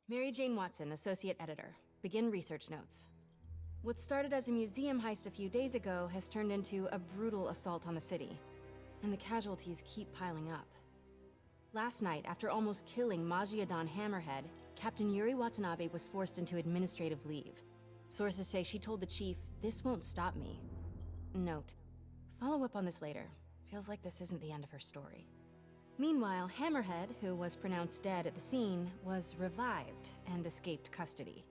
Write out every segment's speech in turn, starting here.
Mary Jane Watson, Associate Editor. Begin research notes. What started as a museum heist a few days ago has turned into a brutal assault on the city, and the casualties keep piling up. Last night, after almost killing Magia-Don Hammerhead, Captain Yuri Watanabe was forced into administrative leave. Sources say she told the chief, "This won't stop me." Note, follow up on this later. Feels like this isn't the end of her story. Meanwhile, Hammerhead, who was pronounced dead at the scene, was revived and escaped custody.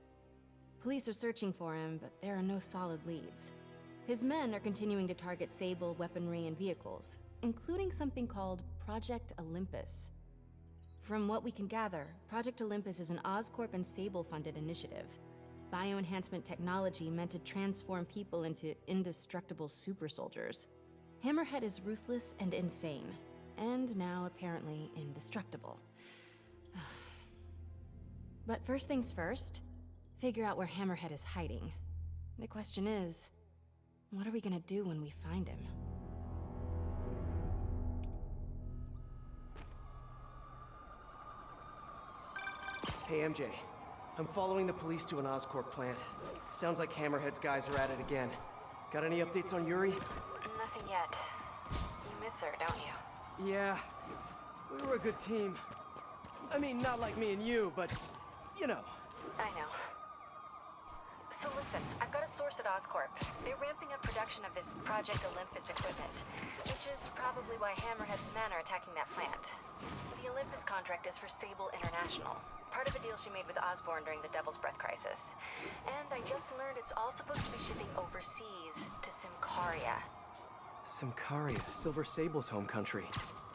Police are searching for him, but there are no solid leads. His men are continuing to target Sable weaponry and vehicles, including something called Project Olympus. From what we can gather, Project Olympus is an Oscorp and Sable-funded initiative. Bioenhancement technology meant to transform people into indestructible super soldiers. Hammerhead is ruthless and insane, and now apparently indestructible. But first things first, figure out where Hammerhead is hiding. The question is, what are we gonna do when we find him? Hey MJ, I'm following the police to an Oscorp plant. Sounds like Hammerhead's guys are at it again. Got any updates on Yuri? Nothing yet. You miss her, don't you? Yeah, we were a good team. I mean, not like me and you, but, you know. I know. So listen, I've got a source at Oscorp. They're ramping up production of this Project Olympus equipment, which is probably why Hammerhead's men are attacking that plant. The Olympus contract is for Sable International, part of a deal she made with Osborn during the Devil's Breath crisis. And I just learned it's all supposed to be shipping overseas to Symkaria. Symkaria, Silver Sable's home country.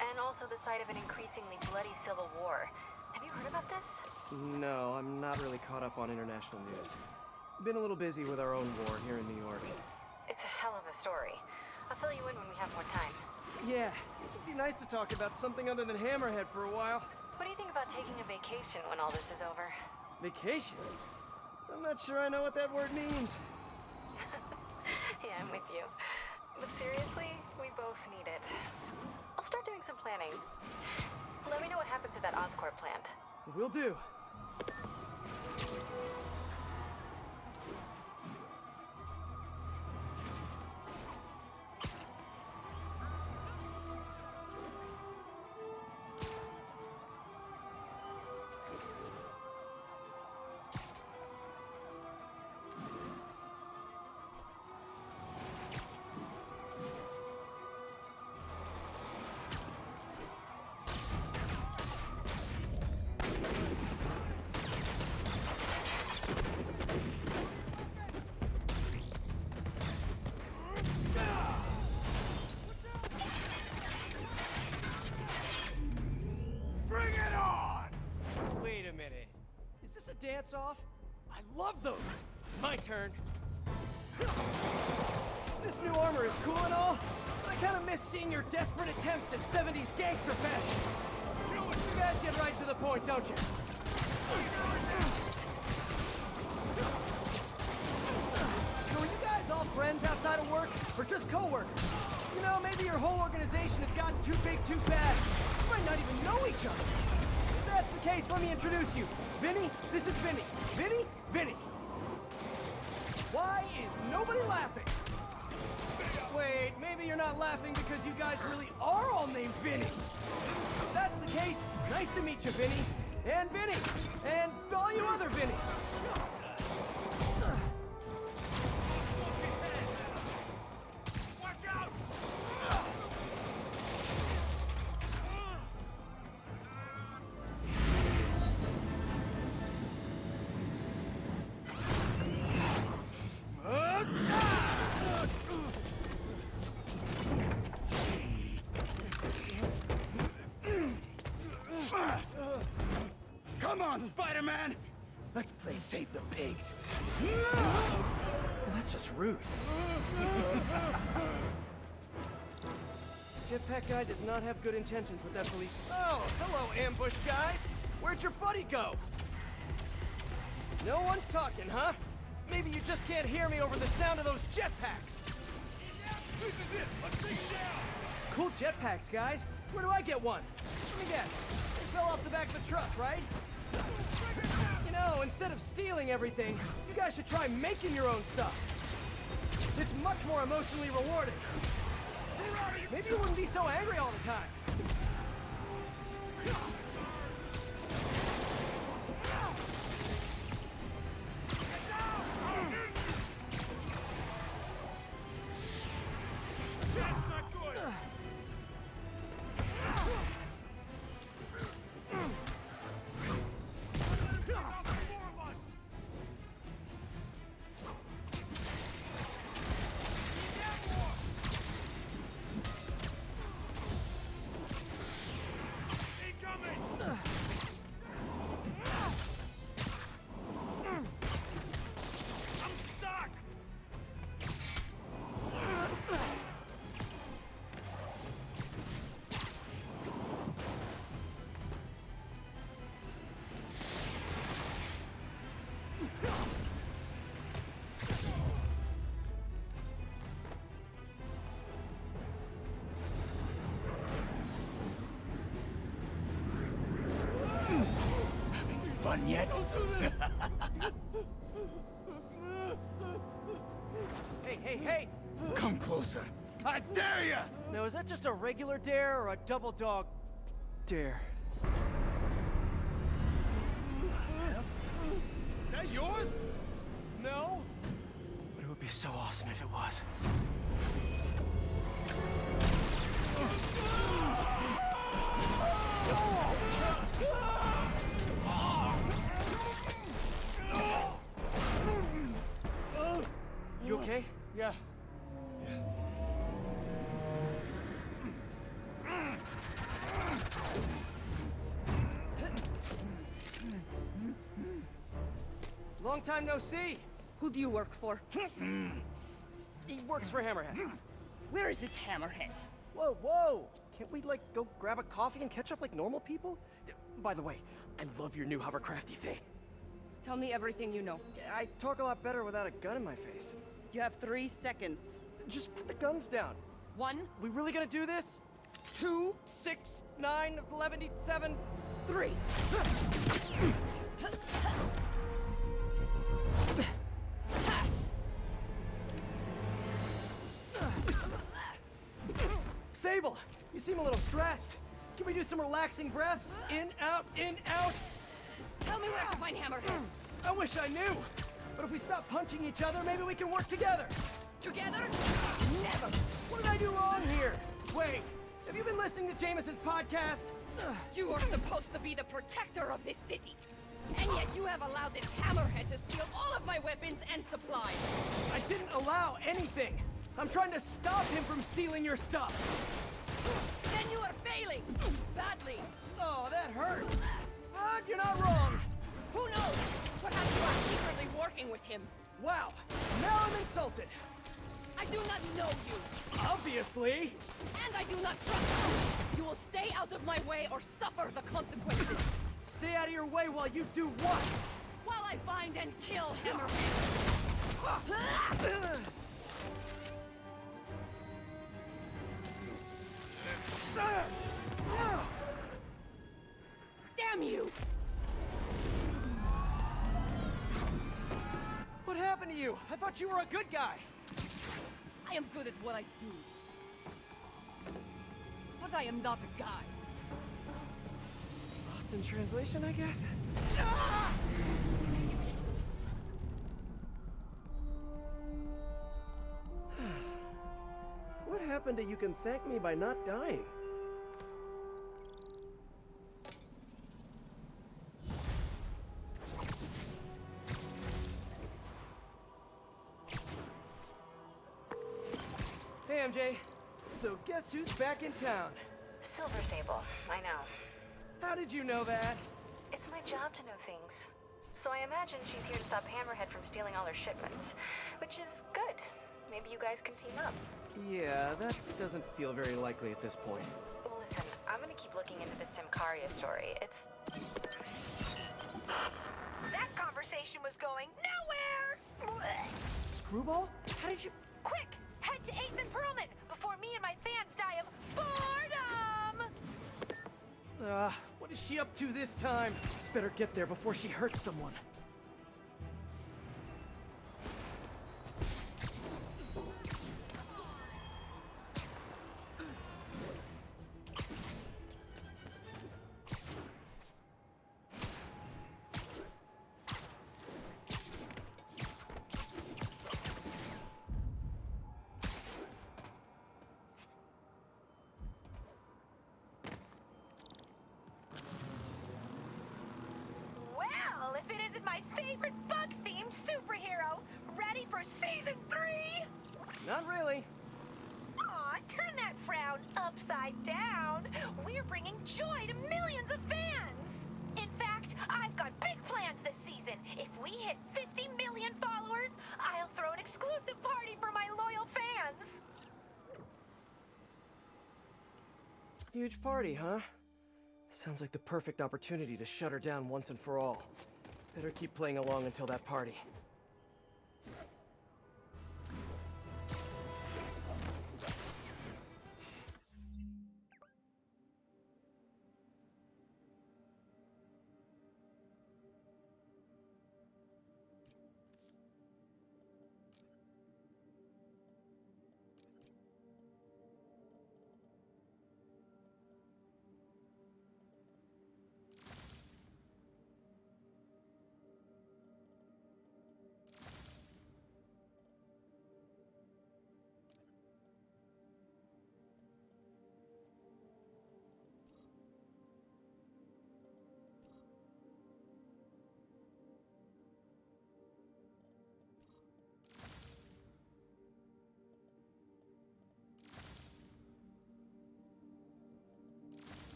And also the site of an increasingly bloody civil war. Have you heard about this? No, I'm not really caught up on international news. Been a little busy with our own war here in New York. It's a hell of a story. I'll fill you in when we have more time. Yeah, it'd be nice to talk about something other than Hammerhead for a while. What do you think about taking a vacation when all this is over? Vacation? I'm not sure I know what that word means. Yeah, I'm with you. But seriously, we both need it. I'll start doing some planning. Let me know what happens at that Oscorp plant. Will do. Dance off? I love those! It's my turn. This new armor is cool and all, but I kinda miss seeing your desperate attempts at 70s gangster fashion. You guys get right to the point, don't you? So are you guys all friends outside of work, or just co-workers? You know, maybe your whole organization has gotten too big too fast. You might not even know each other. If that's the case, let me introduce you. Vinny, this is Vinny. Vinny, Vinny. Why is nobody laughing? Wait, maybe you're not laughing because you guys really are all named Vinny. If that's the case, nice to meet you, Vinny. And Vinny. And all you other Vinnies. Watch out! Come on, Spider-Man! Let's play Save the Pigs. Well, that's just rude. Jetpack guy does not have good intentions with that police. Oh, hello, ambush guys. Where'd your buddy go? No one's talking, huh? Maybe you just can't hear me over the sound of those jetpacks. This is it! Let's take it down! Cool jetpacks, guys. Where do I get one? Let me guess. They fell off the back of the truck, right? You know, instead of stealing everything, you guys should try making your own stuff. It's much more emotionally rewarding. Maybe you wouldn't be so angry all the time. Fun yet? Hey! Come closer. I dare ya! Now, is that just a regular dare or a double dog dare? That yours? No? But it would be so awesome if it was. You okay? Yeah. Long time no see. Who do you work for? He works for Hammerhead. Where is this hammerhead? Whoa! Can't we, like, go grab a coffee and catch up like normal people? By the way, I love your new hovercrafty thing. Tell me everything you know. I talk a lot better without a gun in my face. You have 3 seconds. Just put the guns down. 1, We really gonna do this? 2, 6, 9, 11, 7... 3. Sable, you seem a little stressed. Can we do some relaxing breaths? In, out, in, out. Tell me where to find Hammerhead. I wish I knew. But if we stop punching each other, maybe we can work together. Together? Never. What did I do wrong here? Wait, have you been listening to Jameson's podcast? You are supposed to be the protector of this city. And yet you have allowed this hammerhead to steal all of my weapons and supplies. I didn't allow anything. I'm trying to stop him from stealing your stuff. Then you are failing. Badly. Oh, that hurts. But you're not wrong. Who knows? Perhaps you are secretly working with him. Wow, now I'm insulted. I do not know you. Obviously. And I do not trust you. You will stay out of my way or suffer the consequences. Stay out of your way while you do what? While I find and kill Hammerhead. Damn you! What happened to you? I thought you were a good guy. I am good at what I do. But I am not a guy. Lost in translation, I guess? What happened to you can thank me by not dying? Hey, MJ. So guess who's back in town? Silver Sable, I know. How did you know that? It's my job to know things. So I imagine she's here to stop Hammerhead from stealing all her shipments. Which is good. Maybe you guys can team up. Yeah, that doesn't feel very likely at this point. Well, listen, I'm gonna keep looking into the Symkaria story. It's... That conversation was going nowhere! Screwball? How did you... Quick! Head to Aitman Perlman before me and my fans die of boredom! What is she up to this time? Better get there before she hurts someone. Well, if it isn't my favorite bug-themed superhero, ready for season 3? Not really. Aw, turn that frown upside down. We're bringing joy to millions of fans. In fact, I've got big plans this season. If we hit 50 million followers, I'll throw an exclusive party for my loyal fans. Huge party, huh? Sounds like the perfect opportunity to shut her down once and for all. Better keep playing along until that party.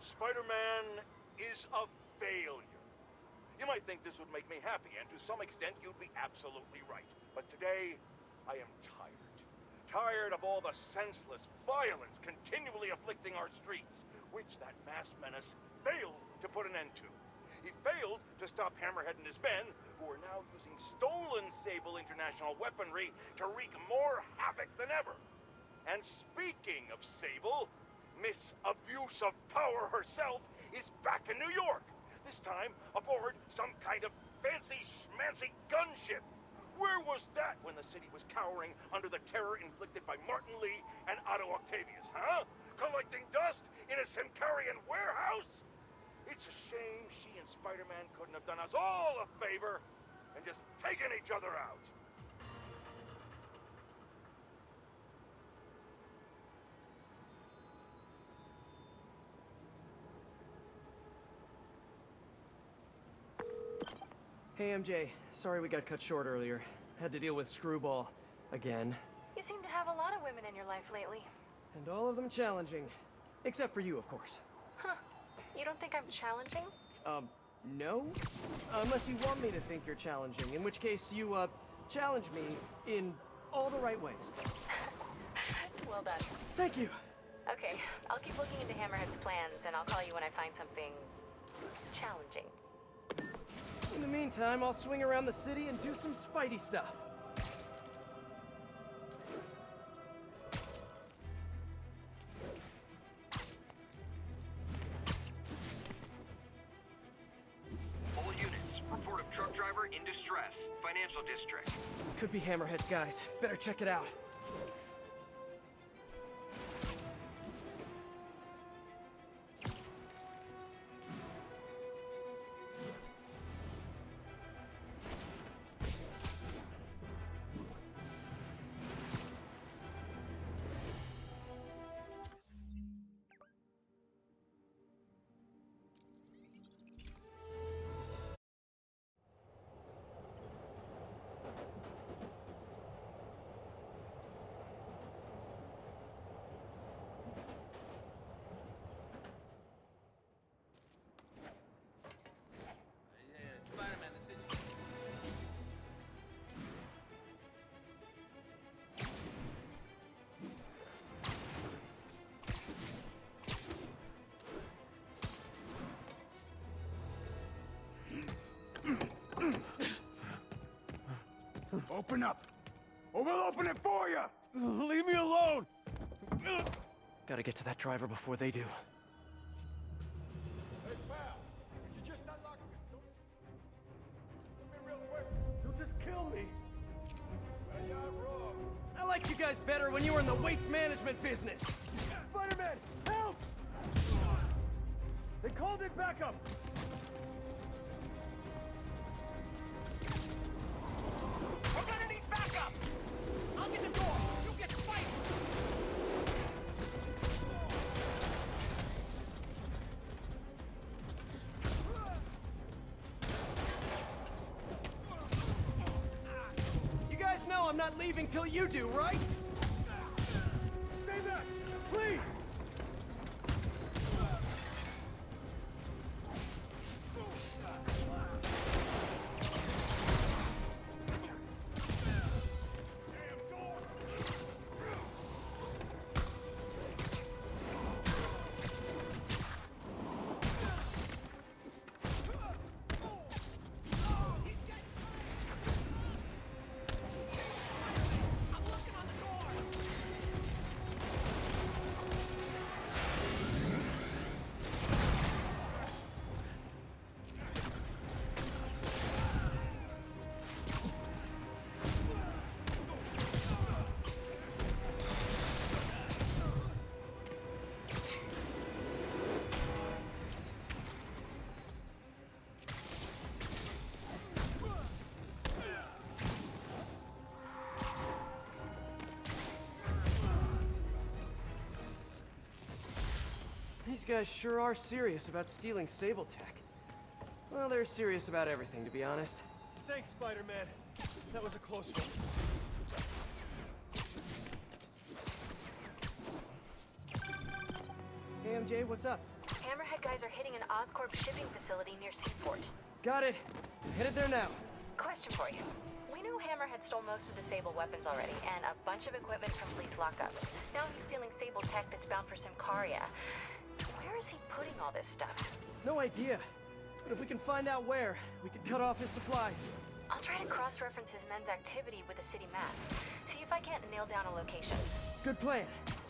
Spider-Man is a failure. You might think this would make me happy, and to some extent you'd be absolutely right. But today, I am tired. Tired of all the senseless violence continually afflicting our streets, which that masked menace failed to put an end to. He failed to stop Hammerhead and his men, who are now using stolen Sable International weaponry to wreak more havoc than ever. And speaking of Sable, Miss Abuse of Power herself is back in New York. This time aboard some kind of fancy schmancy gunship. Where was that when the city was cowering under the terror inflicted by Martin Lee and Otto Octavius, huh? Collecting dust in a Symkarian warehouse? It's a shame she and Spider-Man couldn't have done us all a favor and just taken each other out. Hey MJ, sorry we got cut short earlier. Had to deal with Screwball. Again. You seem to have a lot of women in your life lately. And all of them challenging. Except for you, of course. Huh. You don't think I'm challenging? No? Unless you want me to think you're challenging, in which case you, challenge me in all the right ways. Well done. Thank you. Okay, I'll keep looking into Hammerhead's plans, and I'll call you when I find something challenging. In the meantime, I'll swing around the city and do some Spidey stuff. All units, report of truck driver in distress. Financial district. Could be Hammerhead's guys. Better check it out. Open up, or we'll open it for you! Leave me alone! Gotta get to that driver before they do. Hey, pal, could you just unlock this door? Be real quick. You'll just kill me. Well, you're wrong. I liked you guys better when you were in the waste management business. Spider-Man, help! They called it backup. We're gonna need backup! I'll get the door! You get Spike! You guys know I'm not leaving till you do, right? Stay back, please! I'm working on the door! These guys sure are serious about stealing Sable Tech. Well, they're serious about everything, to be honest. Thanks, Spider-Man. That was a close one. Hey, MJ, what's up? Hammerhead guys are hitting an Oscorp shipping facility near Seaport. Got it. Headed there now. Question for you. We know Hammerhead stole most of the Sable weapons already, and a bunch of equipment from police lockup. Now he's stealing Sable tech that's bound for Symkaria. Where is he putting all this stuff? No idea. But if we can find out where, we can cut off his supplies. I'll try to cross-reference his men's activity with the city map. See if I can't nail down a location. Good plan.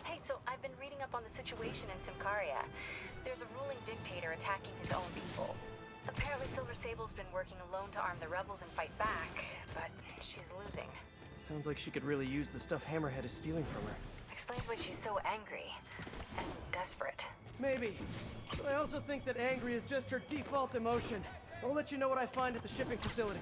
Hey, so I've been reading up on the situation in Symkaria. There's a ruling dictator attacking his own people. Apparently Silver Sable's been working alone to arm the rebels and fight back, but she's losing. Sounds like she could really use the stuff Hammerhead is stealing from her. Explains why she's so angry and desperate. Maybe. But I also think that angry is just her default emotion. I'll let you know what I find at the shipping facility.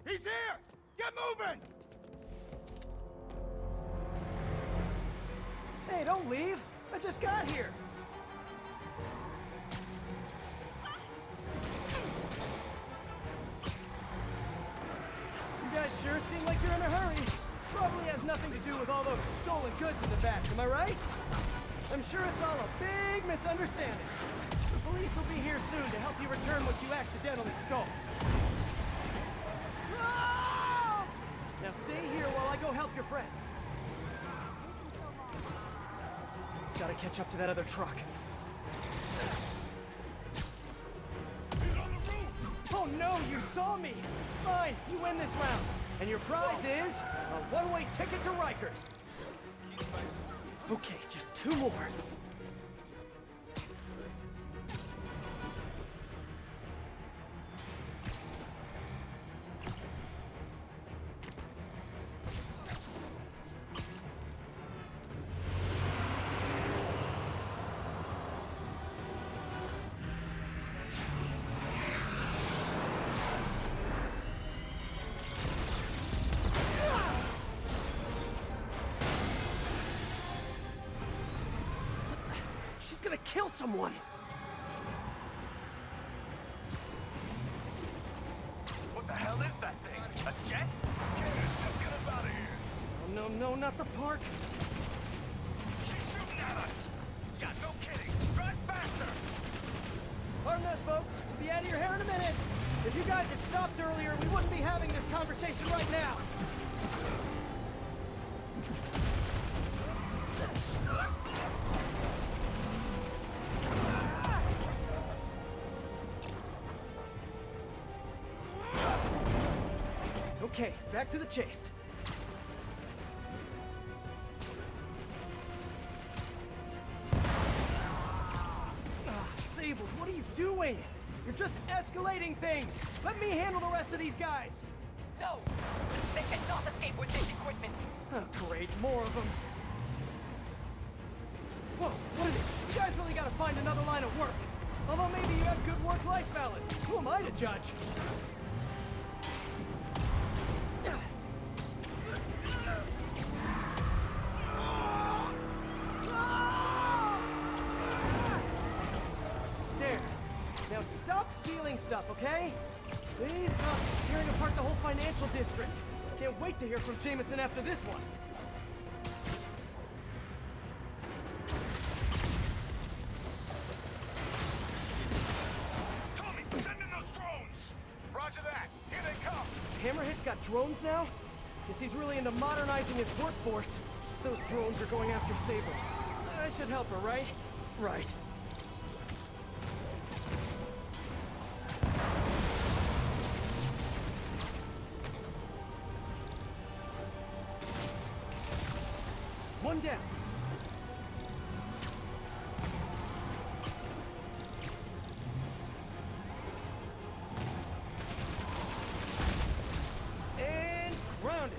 He's here! Get moving! Hey, don't leave! I just got here! You guys sure seem like you're in a hurry. Probably has nothing to do with all those stolen goods in the back, am I right? I'm sure it's all a big misunderstanding. The police will be here soon to help you return what you accidentally stole. Ah! Now stay here while I go help your friends. Gotta catch up to that other truck. Oh no, you saw me! Fine, you win this round. And your prize is a one-way ticket to Rikers. Okay, just 2 more. She's gonna kill someone! What the hell is that thing? A jet? Get us out of here! Oh, no, not the park! She's shooting at us! Pardon us, folks. We'll be out of your hair in a minute. If you guys had stopped earlier, we wouldn't be having this conversation right now. Okay, back to the chase. Sable, what are you doing? You're just escalating things! Let me handle the rest of these guys! No! They cannot escape with this equipment! Oh, great, more of them. Whoa, what is this? You guys really gotta find another line of work. Although maybe you have good work-life balance. Who am I to judge? There. Now stop stealing stuff, okay? These cops are tearing apart the whole financial district. Can't wait to hear from Jameson after this one. Tommy, send in those drones! Roger that. Here they come. Hammerhead's got drones now? Guess he's really into modernizing his workforce. Those drones are going after Sable. I should help her, right? Right. One down. And grounded.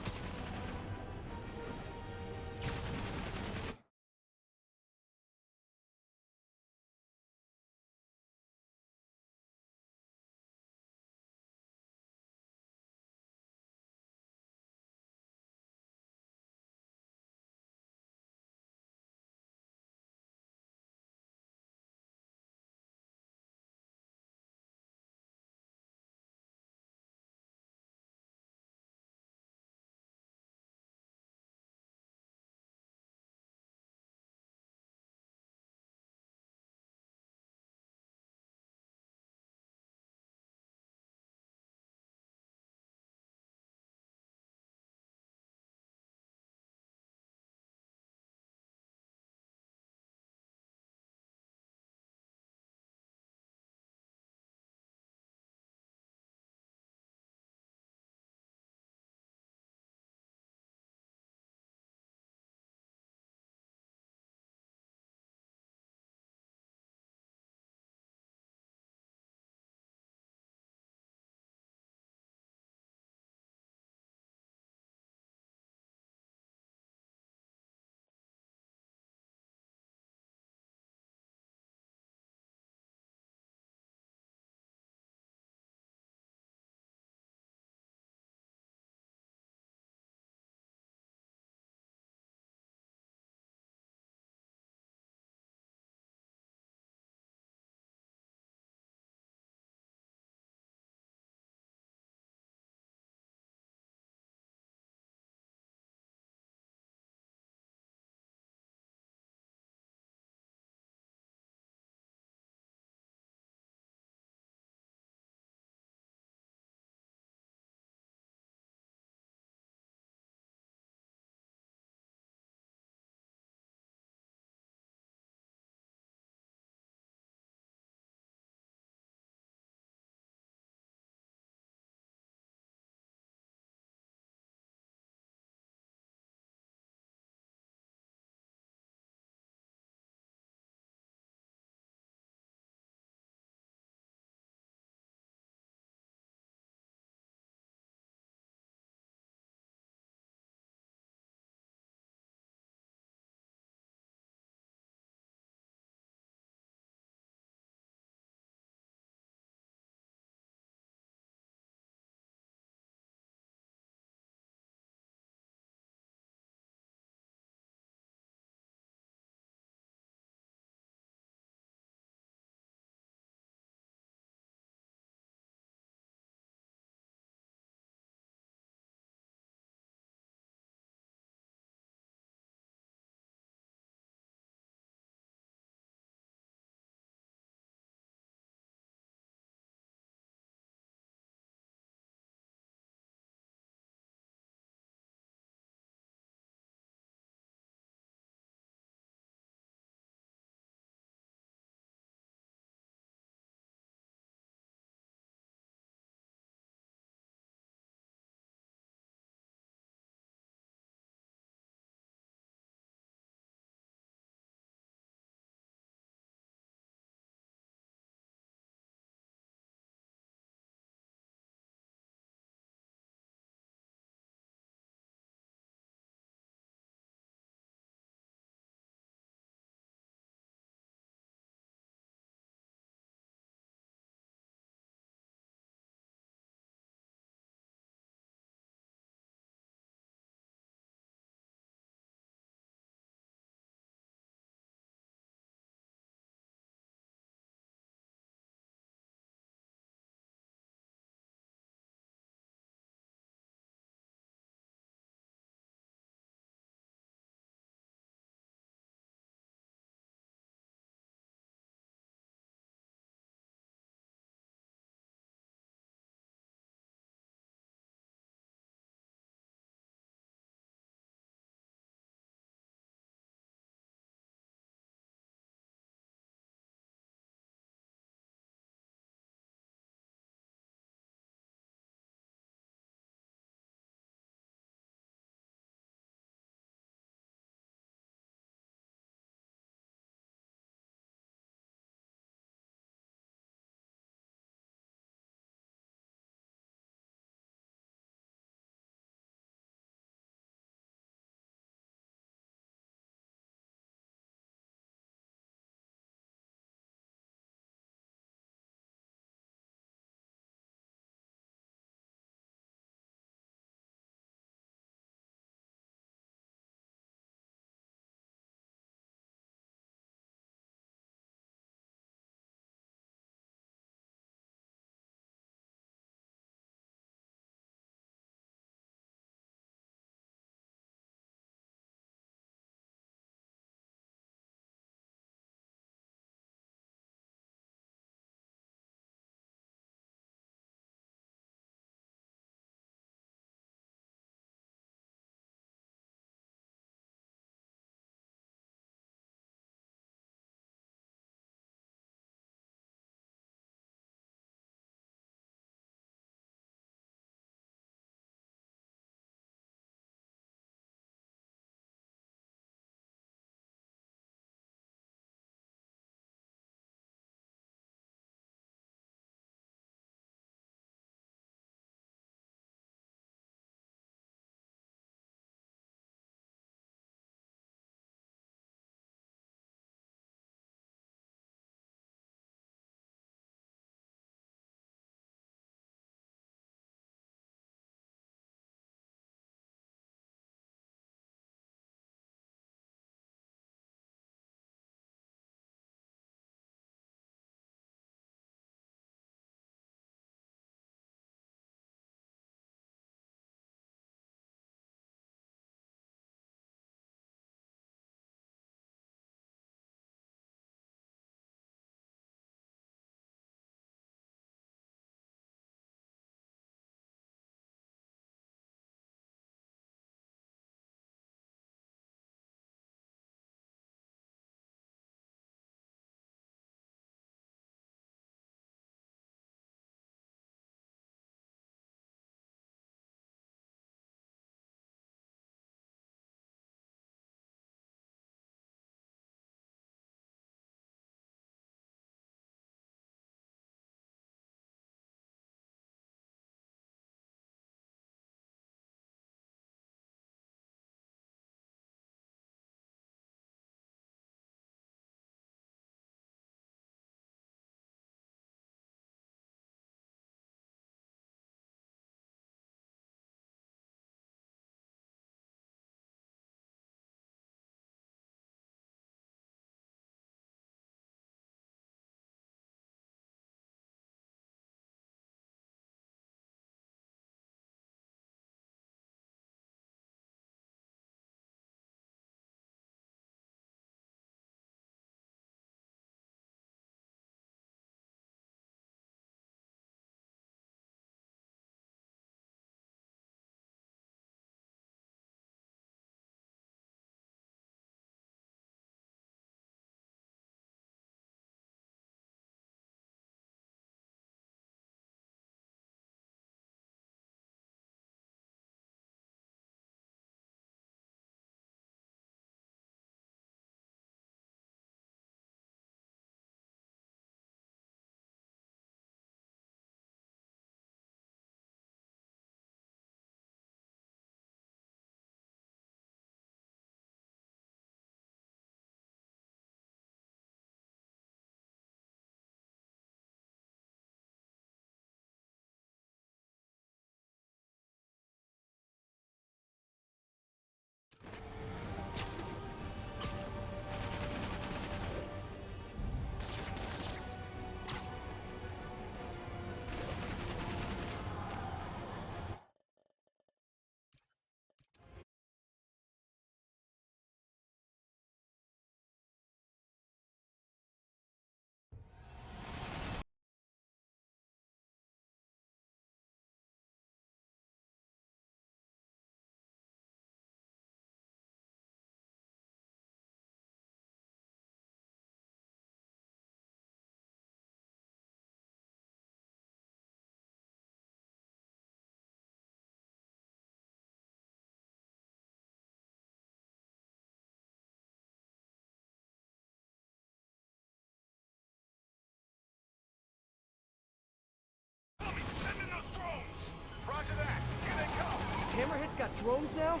Hammerhead's got drones now?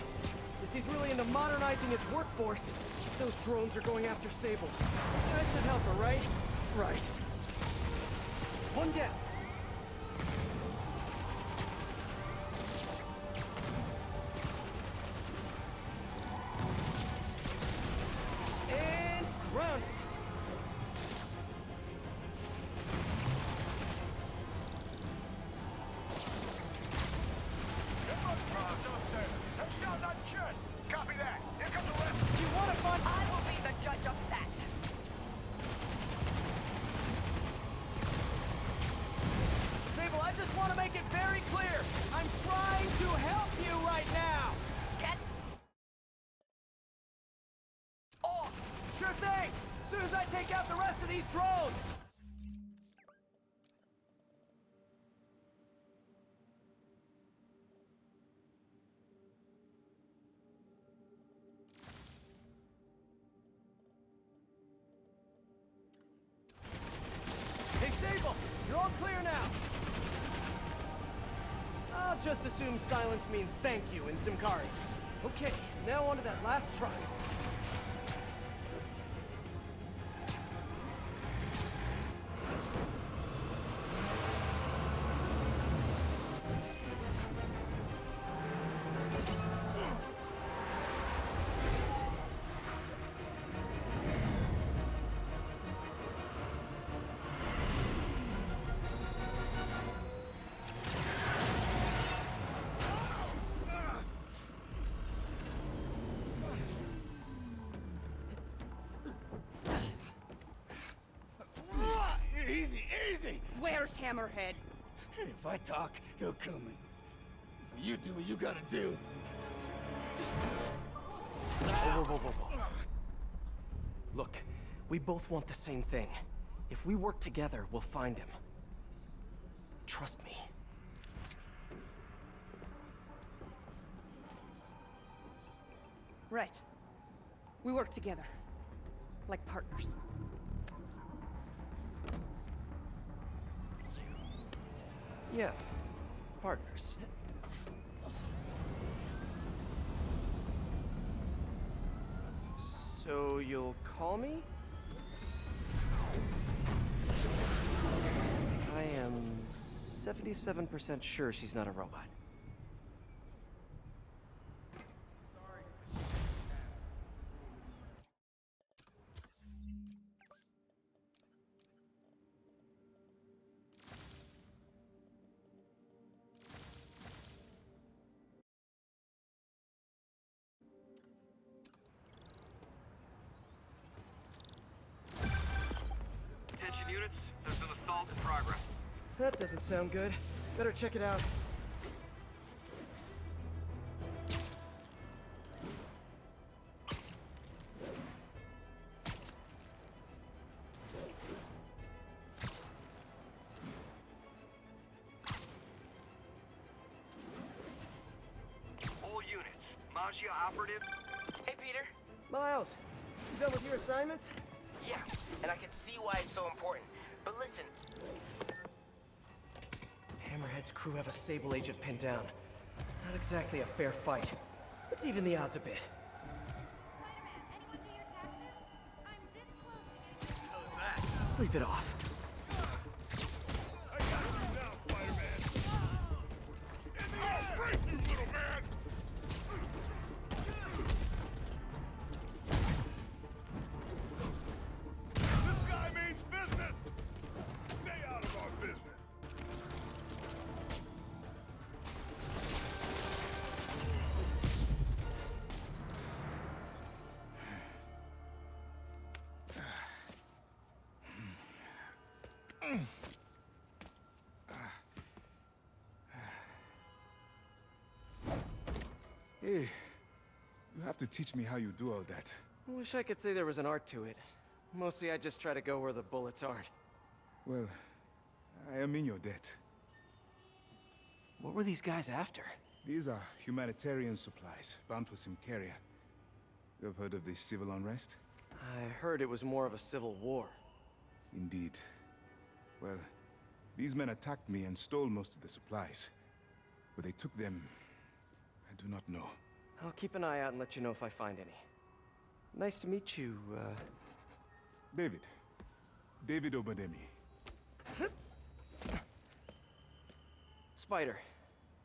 Guess he's really into modernizing his workforce. Those drones are going after Sable. I should help her, right? Right. One down. And grounded. Copy that. Here comes the left. You want to find... I will be the judge of that. Sable, I just want to make it very clear. I'm trying to help you right now. Get off. Sure thing. As soon as I take out the rest of these drones. Hey, Sable, you're all clear now. I'll just assume silence means thank you in Symkaria. Okay, now on to that last try. Easy, easy! Where's Hammerhead? If I talk, he'll kill me. So you do what you gotta do. Whoa. Look, we both want the same thing. If we work together, we'll find him. Trust me. Right. We work together. Like partners. Yeah, partners. So you'll call me? I am 77% sure she's not a robot. Attention units, there's an assault in progress. That doesn't sound good. Better check it out. All units, Maggia operative. Hey, Peter. Miles, you done with your assignments? Yeah, and I can see why it's so important. But listen, Hammerhead's crew have a Sable agent pinned down. Not exactly a fair fight. Let's even the odds a bit. Sleep it off. I got you now, Spider-Man. I'll break you, little man. This guy means business. Stay out of our business. Hey, you have to teach me how you do all that. I wish I could say there was an art to it. Mostly I just try to go where the bullets aren't. Well, I am in your debt. What were these guys after? These are humanitarian supplies bound for Symkaria. You have heard of the civil unrest? I heard it was more of a civil war. Indeed. Well, these men attacked me and stole most of the supplies. But they took them, I do not know. I'll keep an eye out and let you know if I find any. Nice to meet you, David. David Obademi. Spider.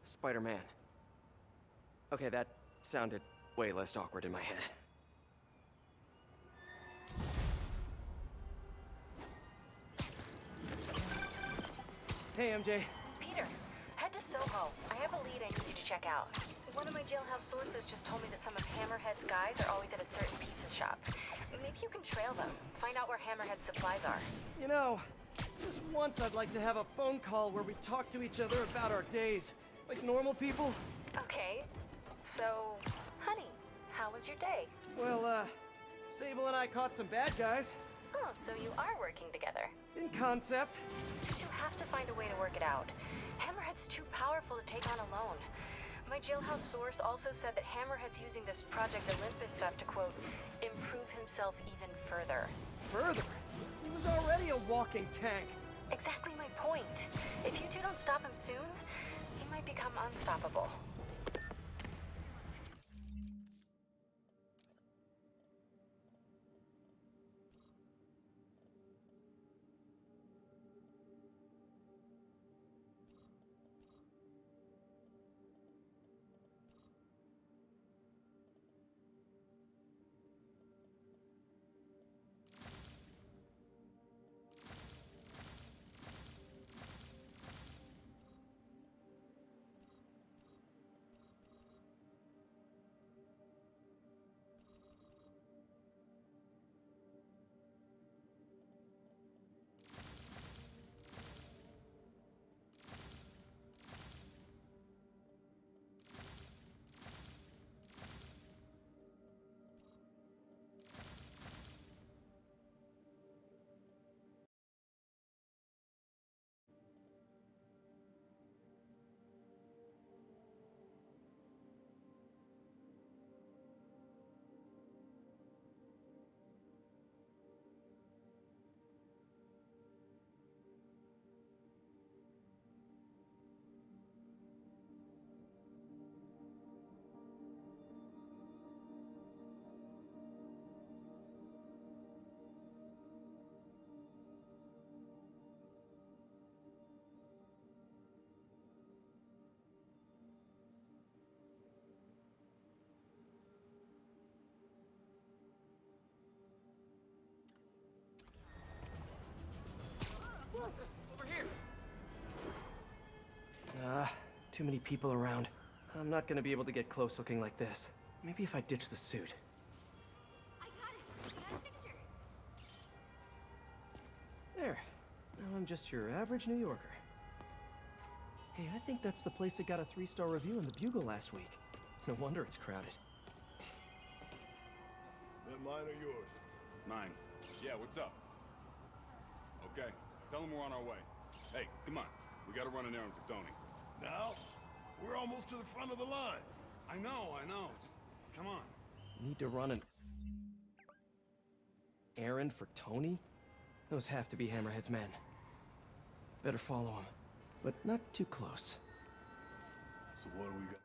Spider-Man. Okay, that sounded way less awkward in my head. Hey, MJ. Peter, head to Soho. I have a lead I need you to check out. One of my jailhouse sources just told me that some of Hammerhead's guys are always at a certain pizza shop. Maybe you can trail them. Find out where Hammerhead's supplies are. You know, just once I'd like to have a phone call where we talk to each other about our days. Like normal people. Okay. So, honey, how was your day? Well, Sable and I caught some bad guys. Oh, so you are working together. In concept. But you have to find a way to work it out. Hammerhead's too powerful to take on alone. My jailhouse source also said that Hammerhead's using this Project Olympus stuff to, quote, improve himself even further. Further? He was already a walking tank. Exactly my point. If you two don't stop him soon, he might become unstoppable. Over here. Too many people around. I'm not gonna be able to get close looking like this. Maybe if I ditch the suit. I got it. I got a picture. There. Now I'm just your average New Yorker. Hey, I think that's the place that got a 3-star review in the Bugle last week. No wonder it's crowded. That mine or yours? Mine. Yeah, what's up? Okay, tell him we're on our way. Hey, come on. We gotta run an errand for Tony. Now? We're almost to the front of the line. I know. Just, come on. Need to run an errand for Tony? Those have to be Hammerhead's men. Better follow him, but not too close. So what do we got?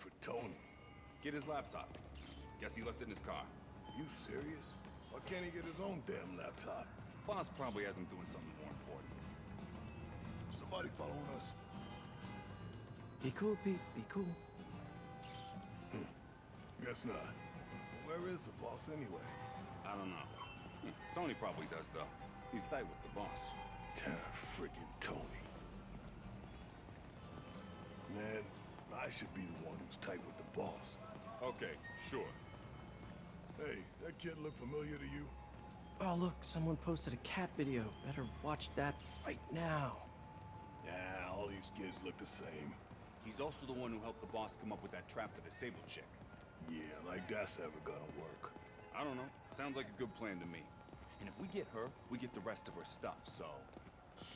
for Tony? Get his laptop. Guess he left it in his car. You serious? Why can't he get his own damn laptop? Boss probably has him doing something more important. Somebody following us? Be cool, Pete. Be cool. Guess not. Where is the boss anyway? I don't know. Tony probably does, though. He's tight with the boss. Freaking Tony. Man, I should be the one who's tight with the boss. Okay, sure. Hey, that kid look familiar to you? Oh, look, someone posted a cat video. Better watch that right now. Yeah, all these kids look the same. He's also the one who helped the boss come up with that trap for the Sable chick. Yeah, like that's ever gonna work. I don't know. Sounds like a good plan to me. And if we get her, we get the rest of her stuff, so...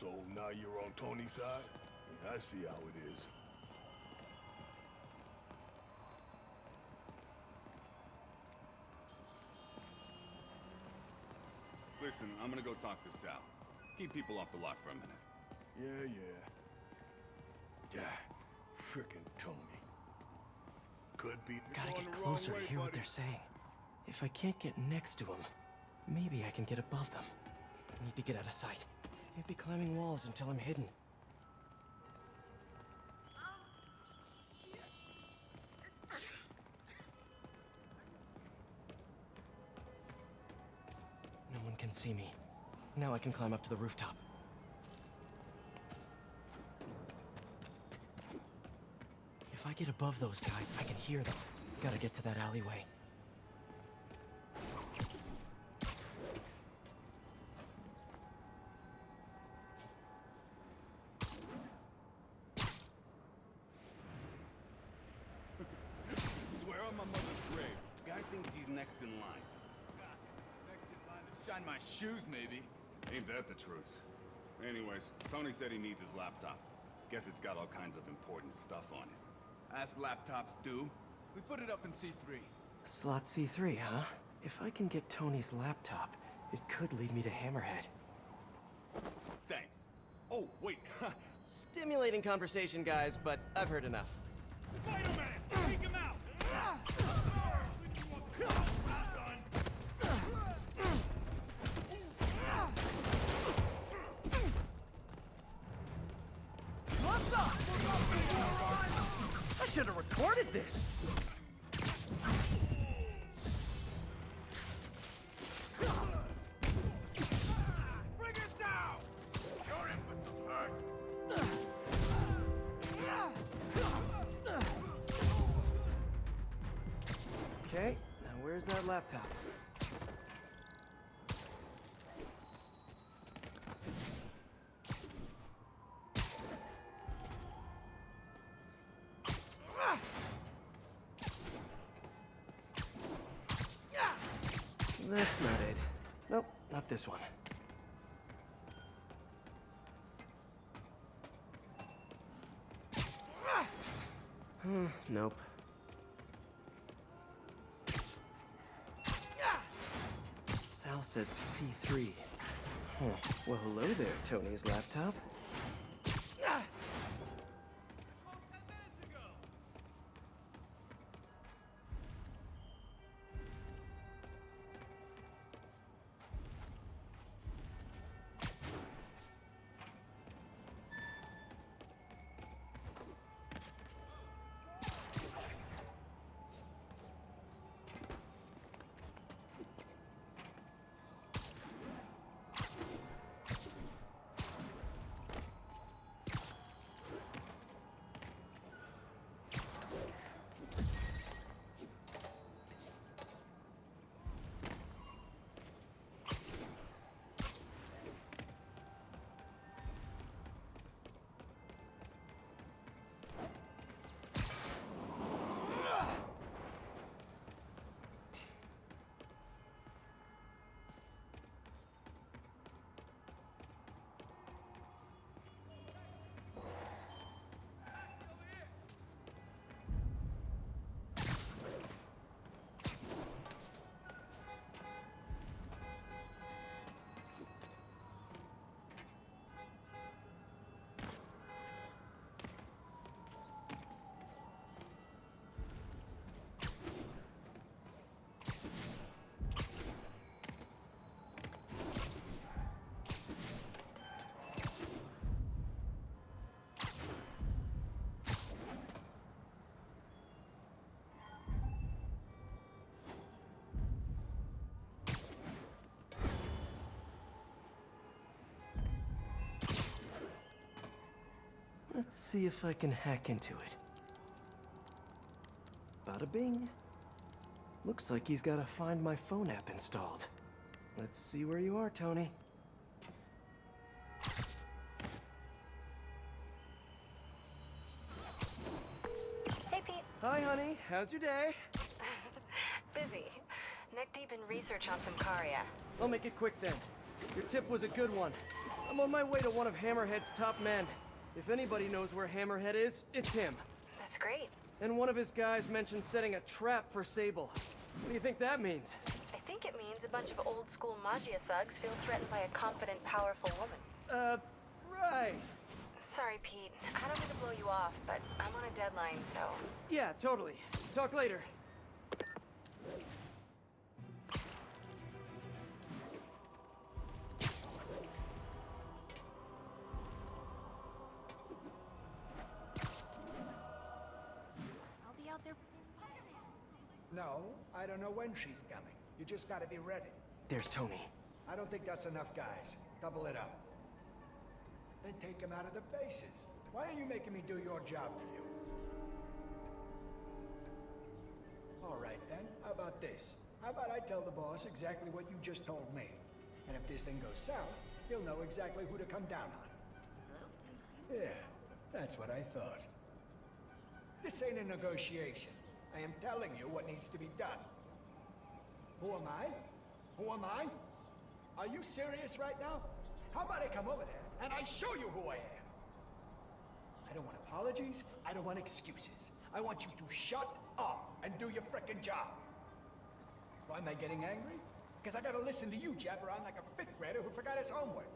So now you're on Tony's side? Yeah, I see how it is. Listen, I'm gonna go talk to Sal. Keep people off the lot for a minute. Yeah. Frickin' Tony. Could be Gotta going get the wrong closer way, to hear what buddy. they're saying. If I can't get next to them, maybe I can get above them. I need to get out of sight. Can't be climbing walls until I'm hidden. No one can see me. Now I can climb up to the rooftop. If I get above those guys, I can hear them. Gotta get to that alleyway. Swear on my mother's grave. Guy thinks he's next in line. Next in line to shine my shoes, maybe. Ain't that the truth? Anyways, Tony said he needs his laptop. Guess it's got all kinds of important stuff on it. As laptops do. We put it up in C3. Slot C3, huh? If I can get Tony's laptop, it could lead me to Hammerhead. Thanks. Oh, wait. Stimulating conversation, guys, but I've heard enough. Spider-Man! Take him out! What's up? I should have recorded this. Bring it down! You're in for some hurt. Okay, now where's that laptop? That's not it. Nope, not this one. Nope. Sal said C3. Huh. Well, hello there, Tony's laptop. Let's see if I can hack into it. Bada bing. Looks like he's got a Find My Phone app installed. Let's see where you are, Tony. Hey, Pete. Hi, honey. How's your day? Busy. Neck deep in research on Symkaria. I'll make it quick then. Your tip was a good one. I'm on my way to one of Hammerhead's top men. If anybody knows where Hammerhead is, it's him. That's great. And one of his guys mentioned setting a trap for Sable. What do you think that means? I think it means a bunch of old-school Maggia thugs feel threatened by a confident, powerful woman. Right. Sorry, Pete. I don't mean to blow you off, but I'm on a deadline, so... Yeah, totally. Talk later. I'll be out there. No, I don't know when she's coming. You just gotta be ready. There's Tony. I don't think that's enough, guys. Double it up. Then take him out of the faces. Why are you making me do your job for you? All right, then. How about this? How about I tell the boss exactly what you just told me? And if this thing goes south, he'll know exactly who to come down on. Yeah, that's what I thought. This ain't a negotiation. I am telling you what needs to be done. Who am I? Who am I? Are you serious right now? How about I come over there and I show you who I am? I don't want apologies. I don't want excuses. I want you to shut up and do your frickin' job. Why am I getting angry? Because I gotta listen to you jabber on like a fifth grader who forgot his homework.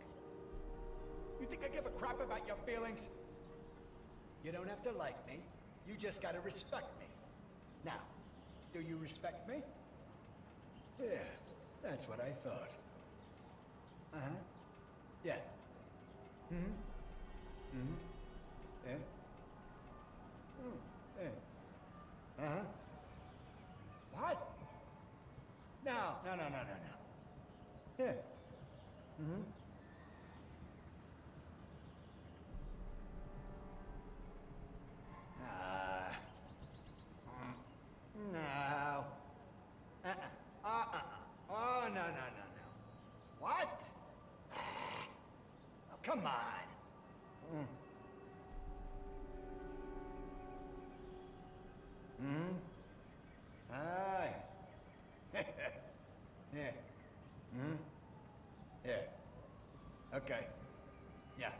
You think I give a crap about your feelings? You don't have to like me. You just gotta respect me. Now, do you respect me? Yeah, that's what I thought. Uh-huh. Yeah. Mm-hmm. Mm-hmm. Yeah. Yeah. Uh-huh. What? No. Yeah. Mm-hmm. No. Oh, no. What? Oh, come on. Aye. Yeah. Yeah. Okay. Yeah.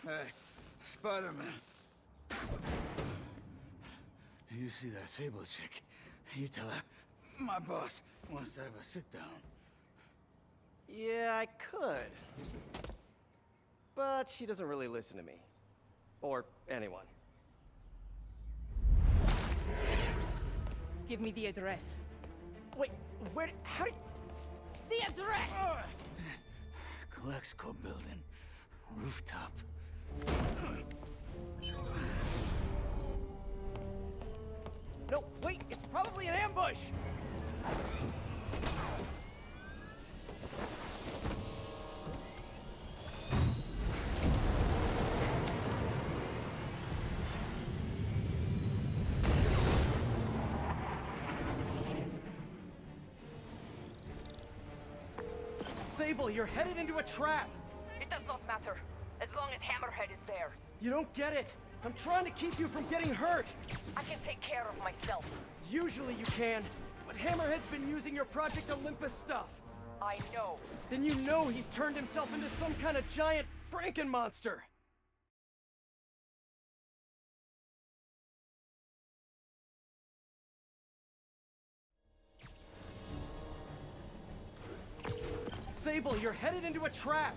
Hey, Spider-Man. You see that Sable chick? You tell her my boss wants to have a sit-down. Yeah, I could. But she doesn't really listen to me. Or anyone. Give me the address. Wait, where... how did... The address! Colexco building. Rooftop. No, wait, it's probably an ambush! Sable, you're headed into a trap! It does not matter, as long as Hammerhead is there. You don't get it! I'm trying to keep you from getting hurt! I can take care of myself. Usually you can, but Hammerhead's been using your Project Olympus stuff. I know. Then you know he's turned himself into some kind of giant Frankenmonster! Sable, you're headed into a trap!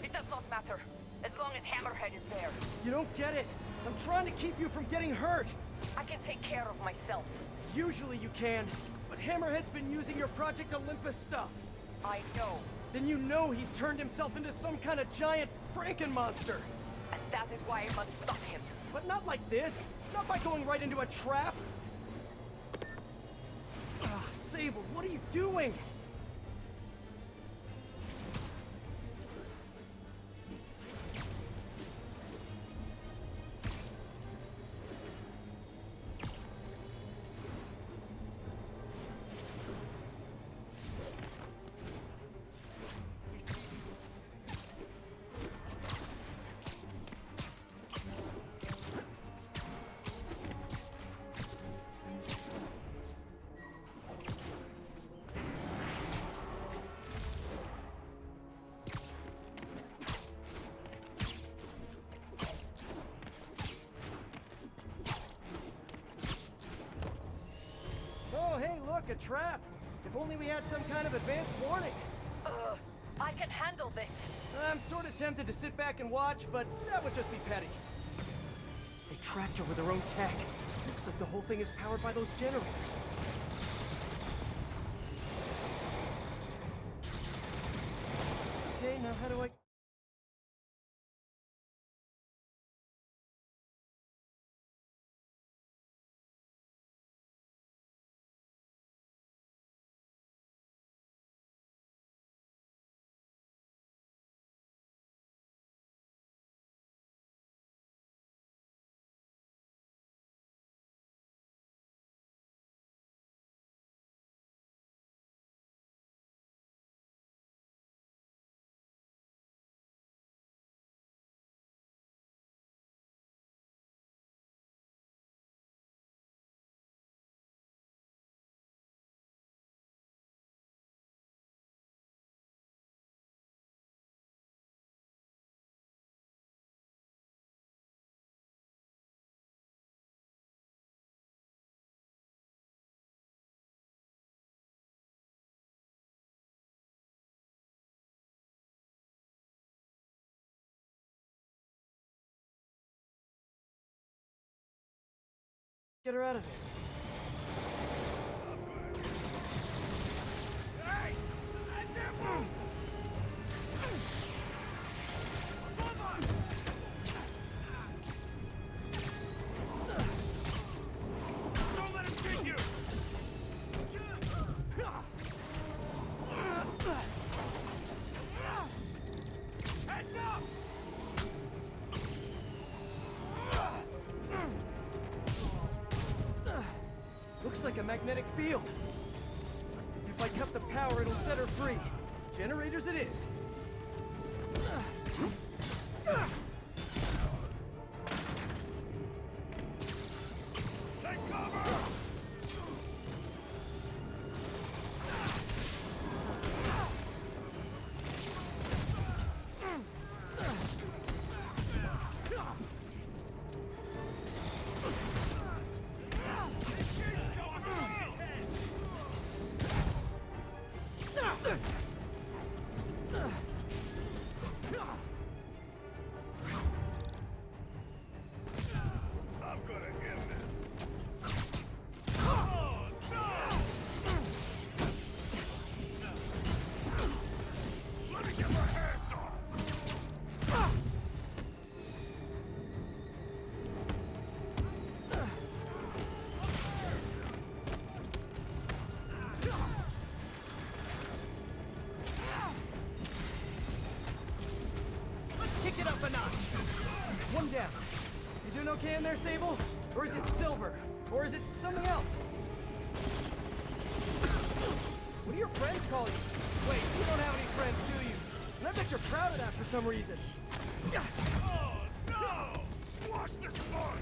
It does not matter, as long as Hammerhead is there. You don't get it! I'm trying to keep you from getting hurt! I can take care of myself. Usually you can, but Hammerhead's been using your Project Olympus stuff. I know. Then you know he's turned himself into some kind of giant Frankenmonster! And that is why I must stop him. But not like this! Not by going right into a trap! Sable, what are you doing? Oh, hey, look, a trap! If only we had some kind of advanced warning! I can handle this. I'm sort of tempted to sit back and watch, but that would just be petty. They tracked her with their own tech. Looks like the whole thing is powered by those generators. Okay, now how do I... Get her out of this. Hey! That's it! Don't let him get you! Heads up! Looks like a magnetic field. If I cut the power, it'll set her free. Generators it is. up a notch. One down. You doing okay in there, Sable? Or is it Silver? Or is it something else? What do your friends call you? Wait, you don't have any friends, do you? And I bet you're proud of that for some reason. Oh, no! Squash this one!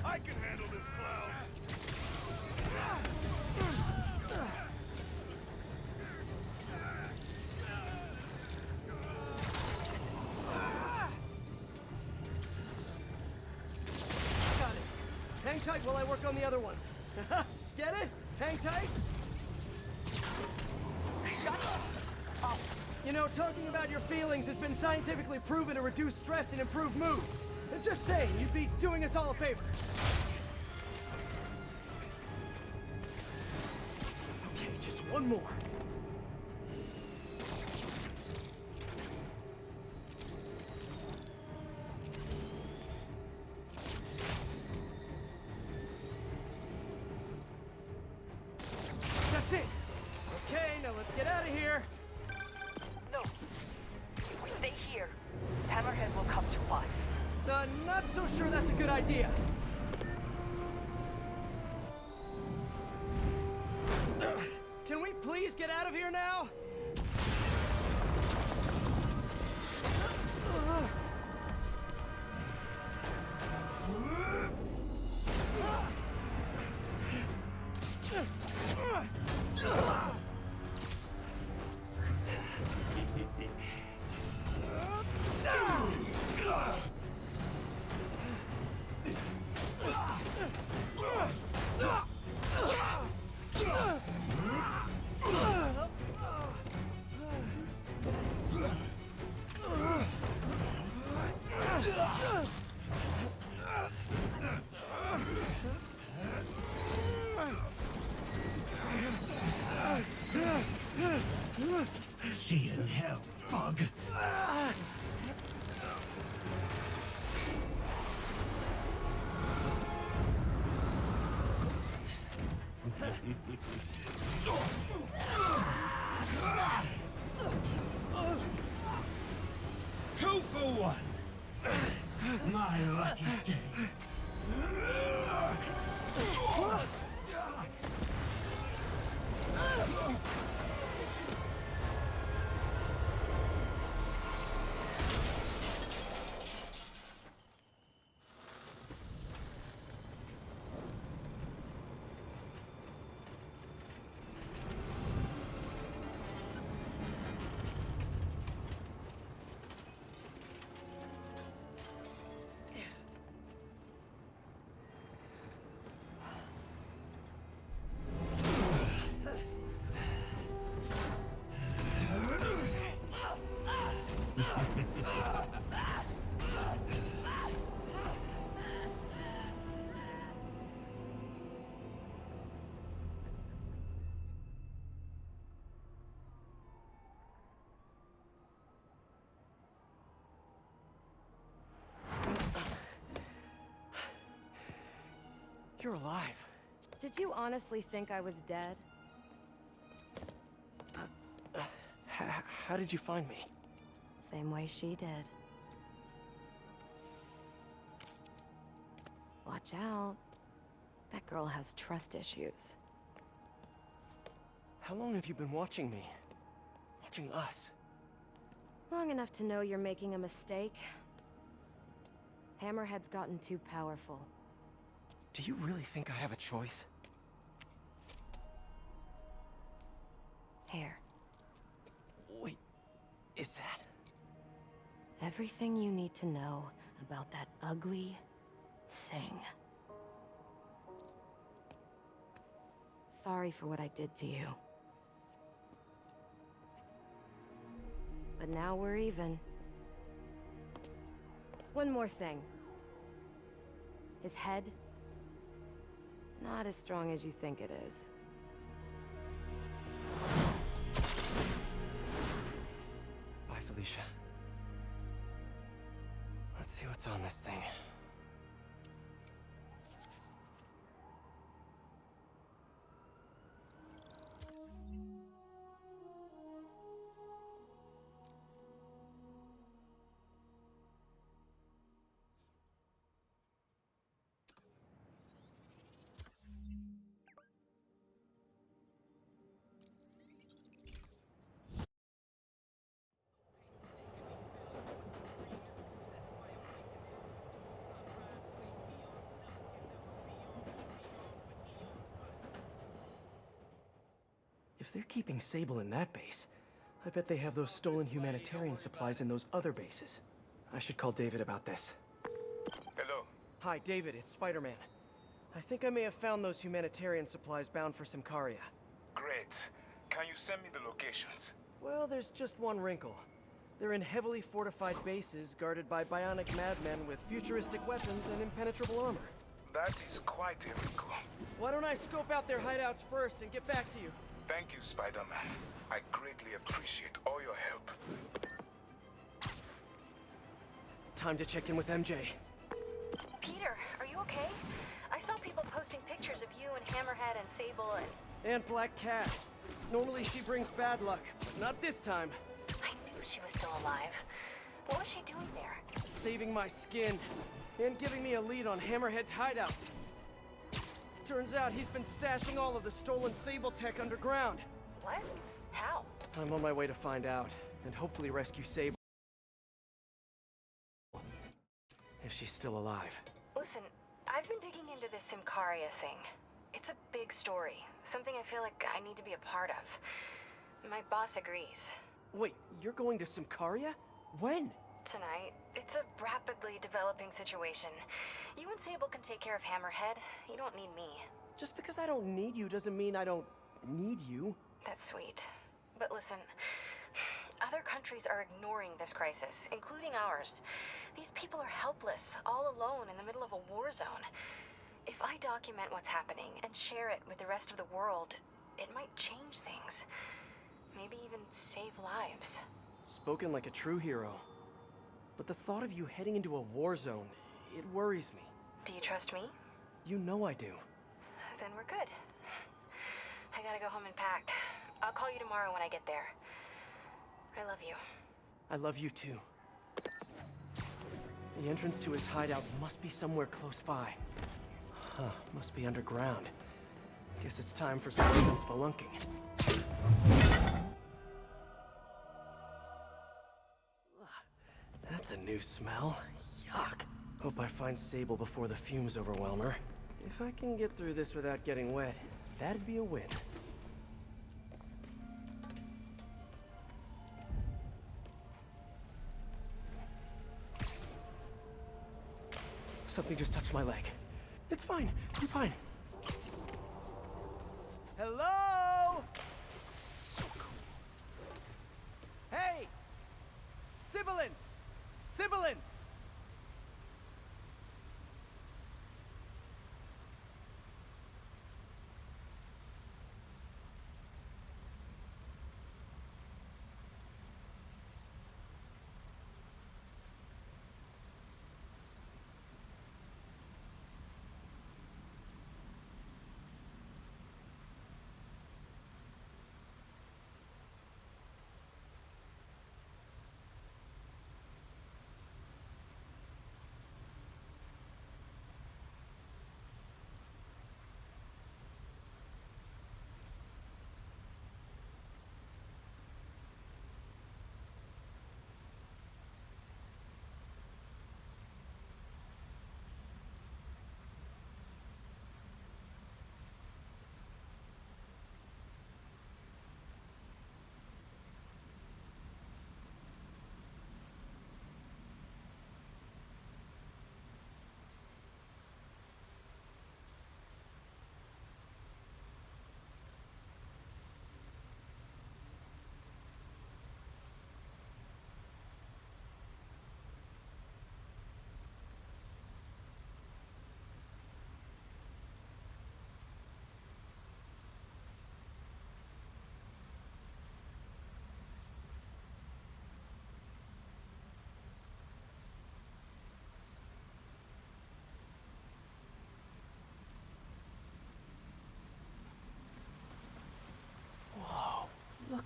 I can handle this clown. Got it. Hang tight while I work on the other ones. Get it? Hang tight? Shut up. You know, talking about your feelings has been scientifically proven to reduce stress and improve mood. Just saying, you'd be doing us all a favor. Okay, just one more. That's it. Okay, now let's get out of here. No. If we stay here, Hammerhead will come to us. Not so sure that's a good idea. Can we please get out of here now? See you in hell, bug. Two for one. My lucky day. You're alive. Did you honestly think I was dead? How did you find me? Same way she did. Watch out. That girl has trust issues. How long have you been watching me? watching us. Long enough to know you're making a mistake. Hammerhead's gotten too powerful. Do you really think I have a choice? Here. Wait, is that... Everything you need to know about that ugly thing. Sorry for what I did to you. But now we're even. One more thing. His head? Not as strong as you think it is. Bye, Felicia. Let's see what's on this thing. If they're keeping Sable in that base, I bet they have those stolen humanitarian supplies in those other bases. I should call David about this. Hello. Hi, David, it's Spider-Man. I think I may have found those humanitarian supplies bound for Symkaria. Great. Can you send me the locations? Well, there's just one wrinkle. They're in heavily fortified bases guarded by bionic madmen with futuristic weapons and impenetrable armor. That is quite a wrinkle. Why don't I scope out their hideouts first and get back to you? Thank you, Spider-Man. I greatly appreciate all your help. Time to check in with MJ. Peter, are you okay? I saw people posting pictures of you and Hammerhead and Sable And Black Cat. Normally she brings bad luck, but not this time. I knew she was still alive. What was she doing there? Saving my skin, and giving me a lead on Hammerhead's hideouts. Turns out he's been stashing all of the stolen Sable tech underground. What? How? I'm on my way to find out, and hopefully rescue Sable. If she's still alive. Listen, I've been digging into this Symkaria thing. It's a big story, something I feel like I need to be a part of. My boss agrees. Wait, you're going to Symkaria? When? Tonight. It's a rapidly developing situation. You and Sable can take care of Hammerhead. You don't need me. Just because I don't need you doesn't mean I don't need you. That's sweet. But listen, other countries are ignoring this crisis, including ours. These people are helpless, all alone in the middle of a war zone. If I document what's happening and share it with the rest of the world, it might change things. Maybe even save lives. Spoken like a true hero. But the thought of you heading into a war zone, it worries me. Do you trust me? You know I do. Then we're good. I gotta go home and pack. I'll call you tomorrow when I get there. I love you. I love you too. The entrance to his hideout must be somewhere close by. Huh, must be underground. Guess it's time for some spelunking. That's a new smell. Yuck. Hope I find Sable before the fumes overwhelm her. If I can get through this without getting wet, that'd be a win. Something just touched my leg. It's fine. I'm fine. Hello? So cool. Hey! Sibilance! Sibilance!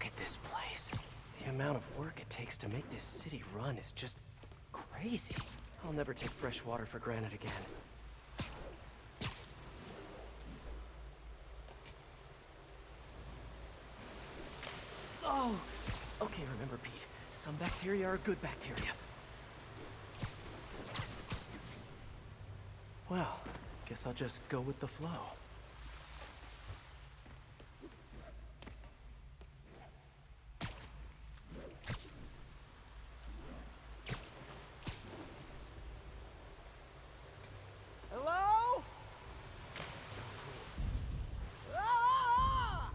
Look at this place. The amount of work it takes to make this city run is just crazy. I'll never take fresh water for granted again. Oh! Okay, remember, Pete. Some bacteria are good bacteria. Well, guess I'll just go with the flow. Hello? Ah!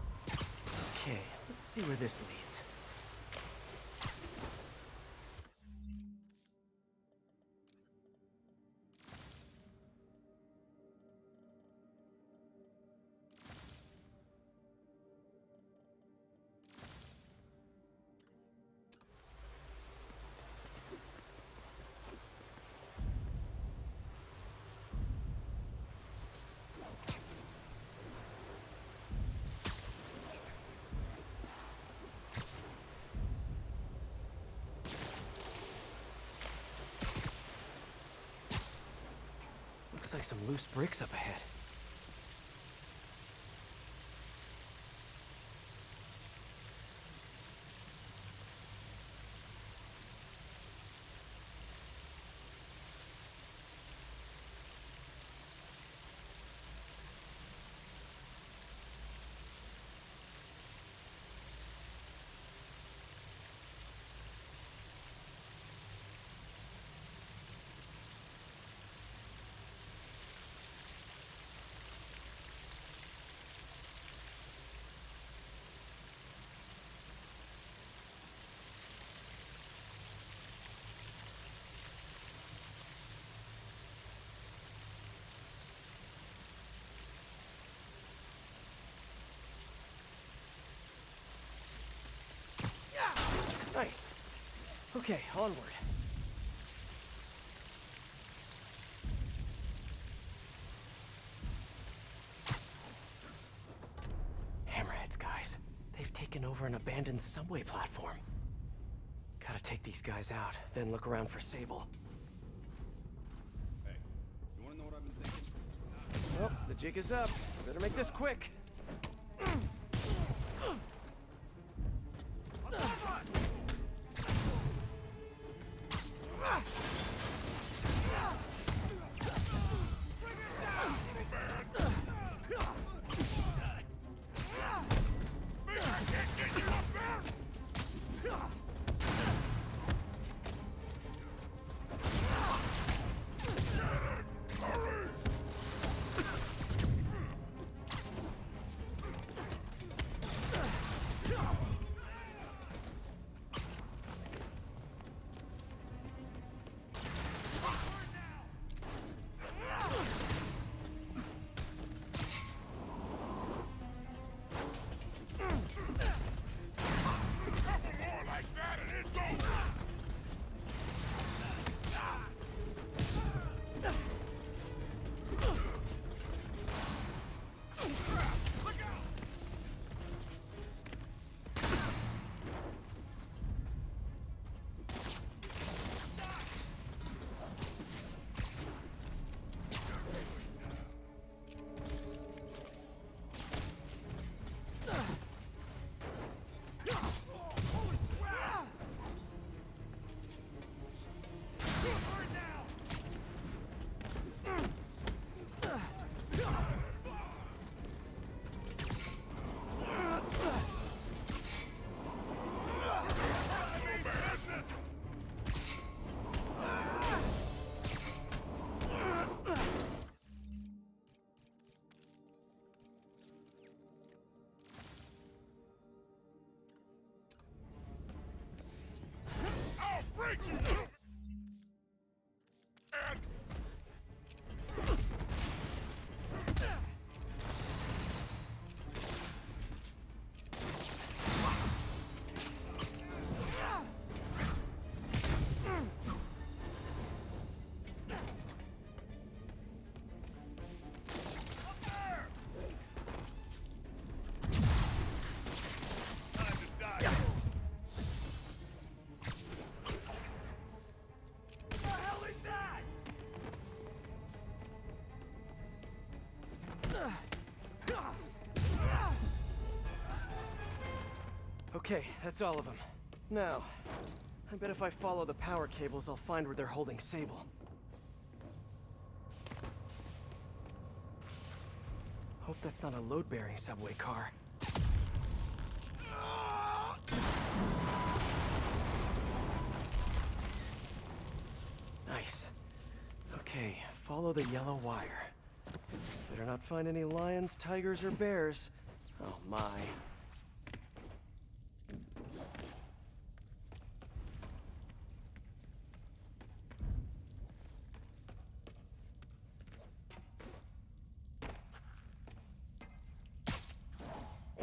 Okay, let's see where this leads. Looks like some loose bricks up ahead. Nice. Okay, onward. Hammerheads, guys. They've taken over an abandoned subway platform. Gotta take these guys out, then look around for Sable. Hey, you wanna know what I've been thinking? Well, the jig is up. Better make this quick. Okay, that's all of them. Now, I bet if I follow the power cables, I'll find where they're holding Sable. Hope that's not a load-bearing subway car. Nice. Okay, follow the yellow wire. Better not find any lions, tigers, or bears. Oh my.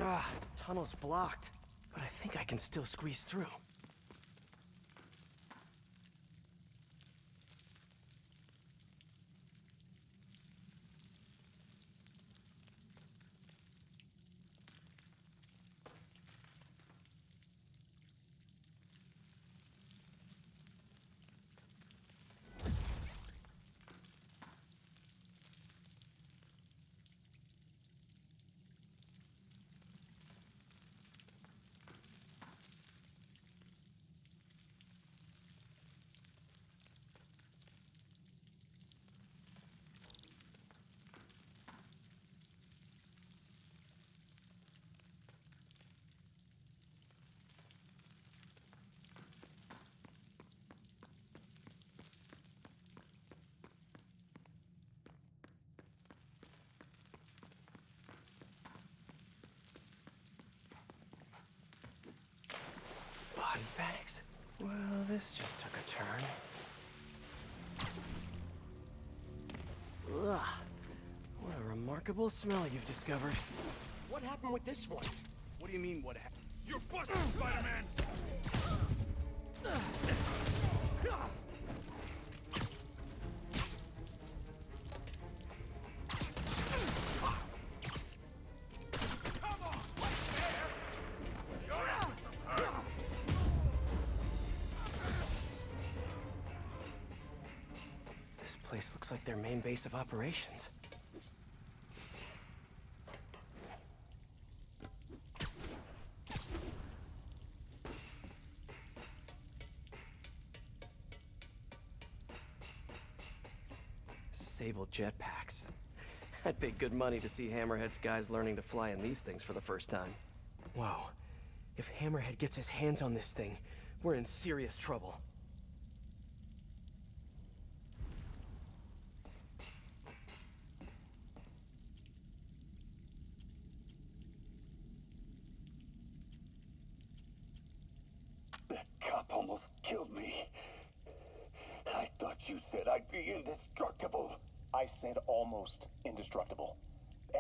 Ah, tunnel's blocked, but I think I can still squeeze through. Body bags? Well, this just took a turn. Ugh. What a remarkable smell you've discovered. What happened with this one? What do you mean, what happened? You're busted, Spider-Man! This place looks like their main base of operations. Sable jetpacks. I'd pay good money to see Hammerhead's guys learning to fly in these things for the first time. Whoa. If Hammerhead gets his hands on this thing, we're in serious trouble. That cop almost killed me. I thought you said I'd be indestructible. I said almost indestructible.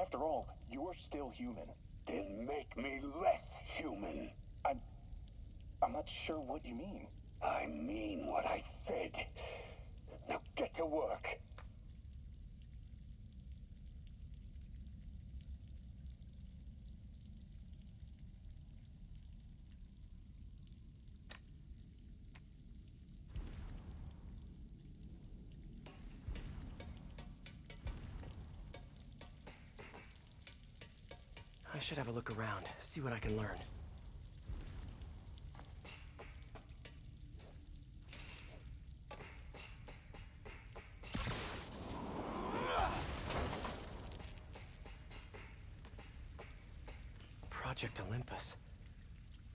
After all, you're still human. Then make me less human. I'm not sure what you mean. I mean what I said. Now get to work. I should have a look around, see what I can learn. Project Olympus.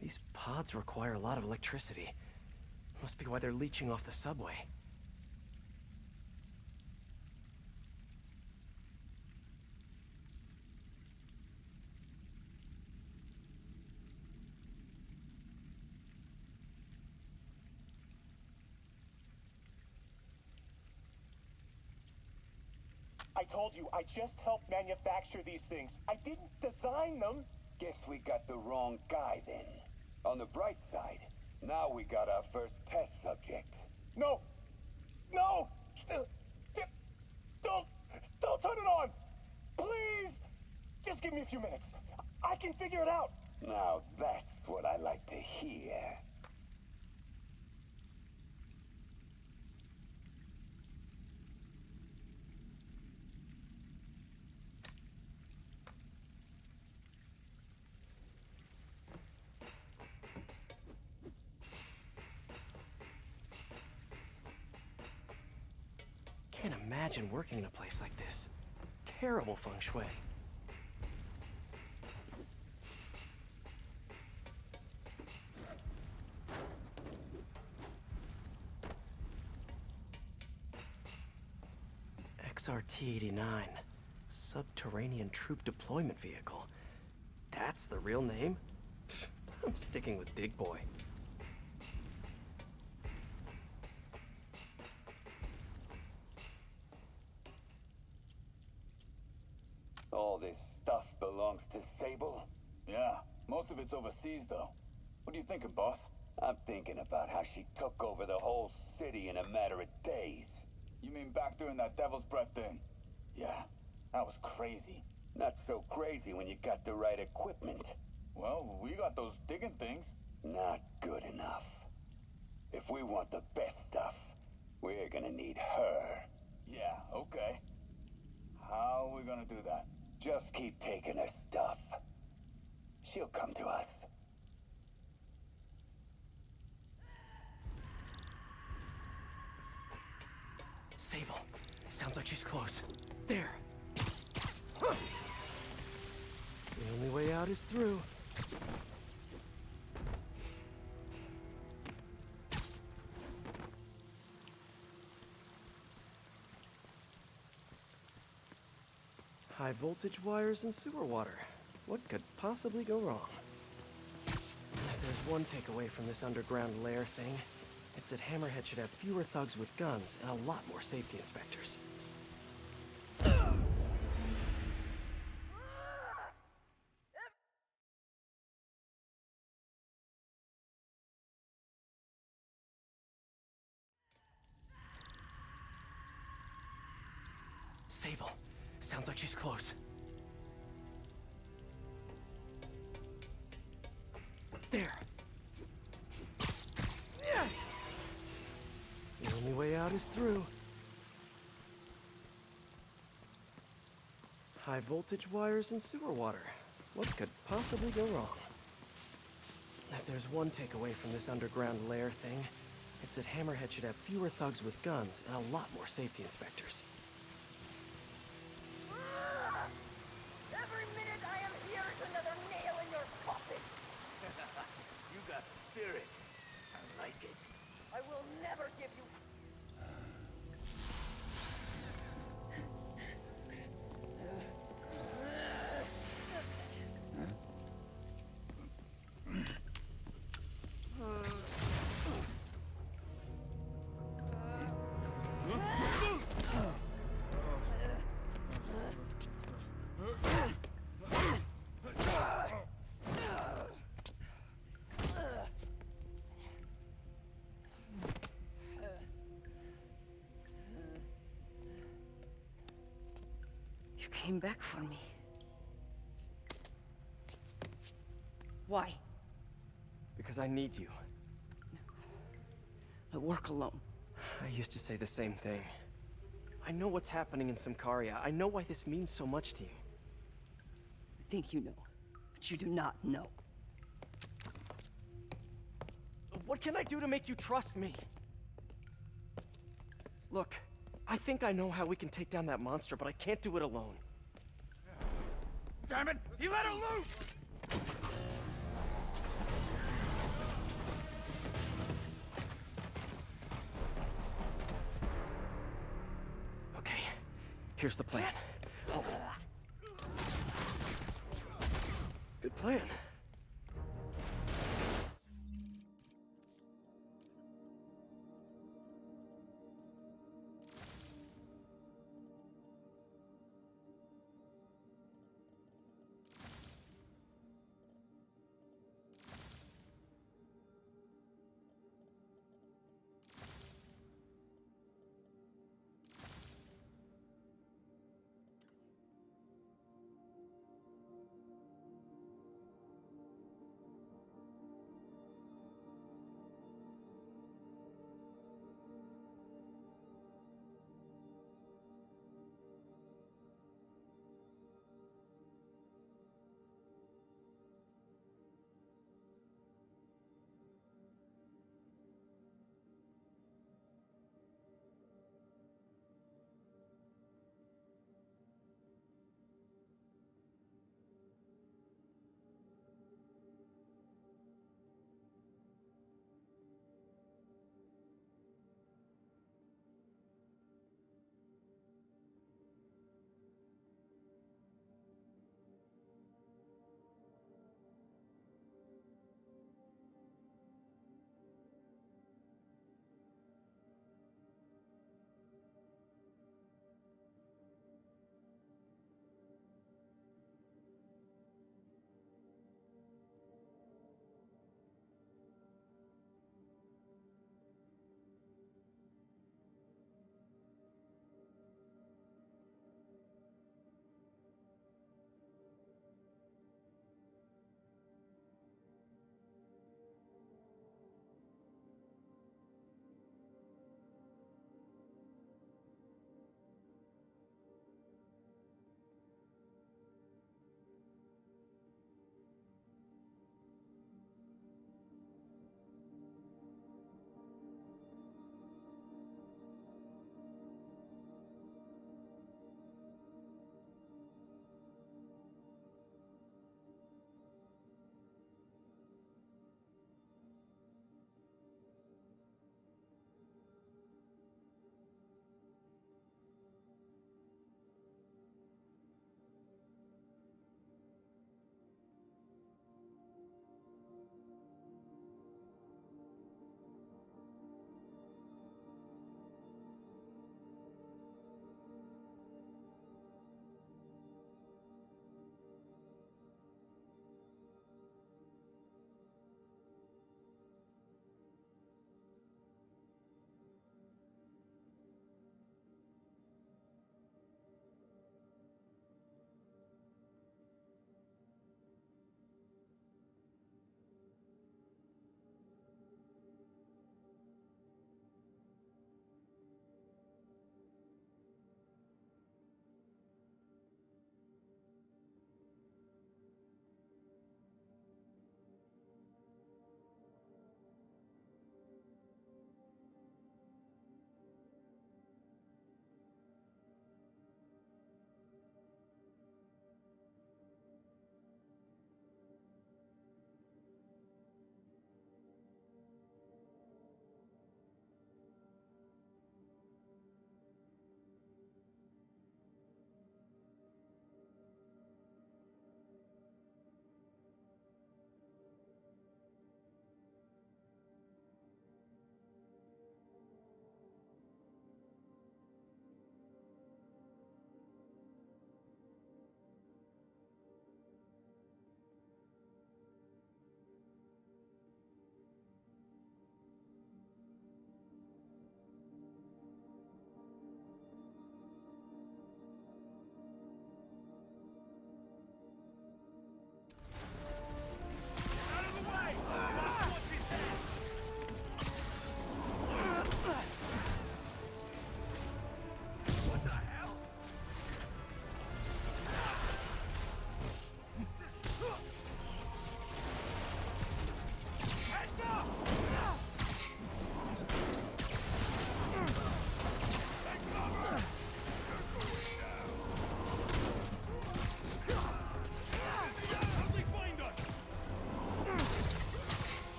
These pods require a lot of electricity. Must be why they're leeching off the subway. I told you, I just helped manufacture these things. I didn't design them. Guess we got the wrong guy then. On the bright side, now we got our first test subject. No! No! Don't turn it on! Please! Just give me a few minutes. I can figure it out. Now that's what I like to hear. Can't imagine working in a place like this. Terrible feng shui. XRT-89. Subterranean Troop Deployment Vehicle. That's the real name? I'm sticking with Dig Boy. All this stuff belongs to Sable? Yeah, most of it's overseas, though. What are you thinking, boss? I'm thinking about how she took over the whole city in a matter of days. You mean back during that Devil's Breath thing? Yeah, that was crazy. Not so crazy when you got the right equipment. Well, we got those digging things. Not good enough. If we want the best stuff, we're gonna need her. Yeah, okay. How are we gonna do that? Just keep taking her stuff. She'll come to us. Sable. Sounds like she's close. There. Huh. The only way out is through. High voltage wires and sewer water. What could possibly go wrong? If there's one takeaway from this underground lair thing, it's that Hammerhead should have fewer thugs with guns and a lot more safety inspectors. Sable. Sounds like she's close. There. The only way out is through. High voltage wires and sewer water. What could possibly go wrong? If there's one takeaway from this underground lair thing, it's that Hammerhead should have fewer thugs with guns and a lot more safety inspectors. Every minute I am here is another nail in your coffin. You got spirit. I like it. I will never give you... You came back for me. Why? Because I need you. I work alone. I used to say the same thing. I know what's happening in Symkaria. I know why this means so much to you. I think you know, but you do not know. What can I do to make you trust me? Look, I think I know how we can take down that monster, but I can't do it alone. Damn it! He let her loose! Okay, here's the plan. Oh. Good plan.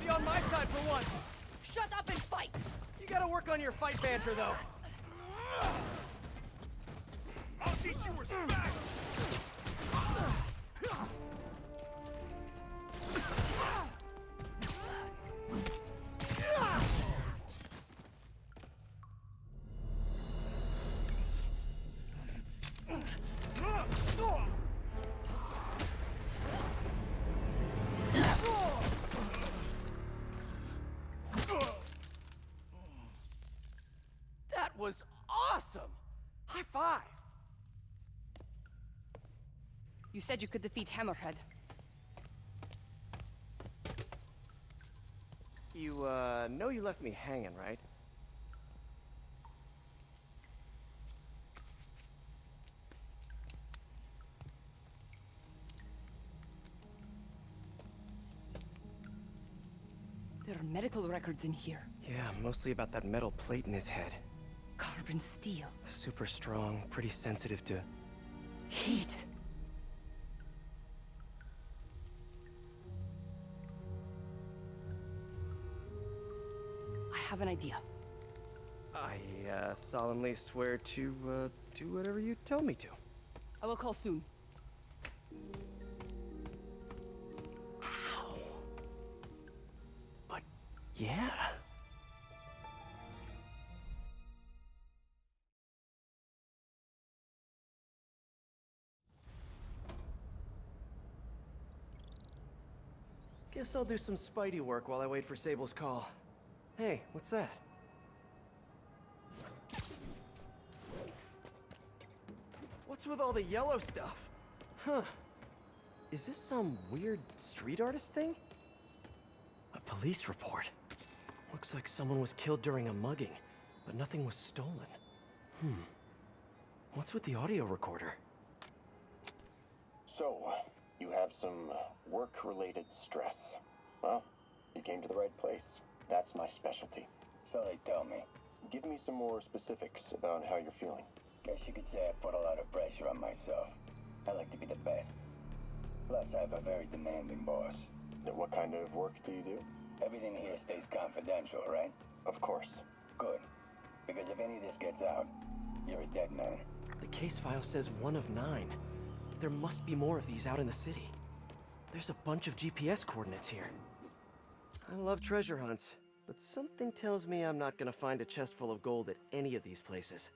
be on my side for once. Shut up and fight! You gotta work on your fight banter, though. I'll teach you respect! That was awesome! High five! You said you could defeat Hammerhead. You, know you left me hanging, right? There are medical records in here. Yeah, mostly about that metal plate in his head. Carbon steel. Super strong, pretty sensitive to heat. I have an idea. I, solemnly swear to, do whatever you tell me to. I will call soon. Ow. But, yeah. Guess I'll do some Spidey work while I wait for Sable's call. Hey, what's that? What's with all the yellow stuff? Huh. Is this some weird street artist thing? A police report. Looks like someone was killed during a mugging, but nothing was stolen. What's with the audio recorder? So, you have some work-related stress. Well, you came to the right place. That's my specialty. So they tell me. Give me some more specifics about how you're feeling. Guess you could say I put a lot of pressure on myself. I like to be the best. Plus, I have a very demanding boss. And what kind of work do you do? Everything here stays confidential, right? Of course. Good. Because if any of this gets out, you're a dead man. The case file says 1 of 9. There must be more of these out in the city. There's a bunch of GPS coordinates here. I love treasure hunts, but something tells me I'm not gonna find a chest full of gold at any of these places.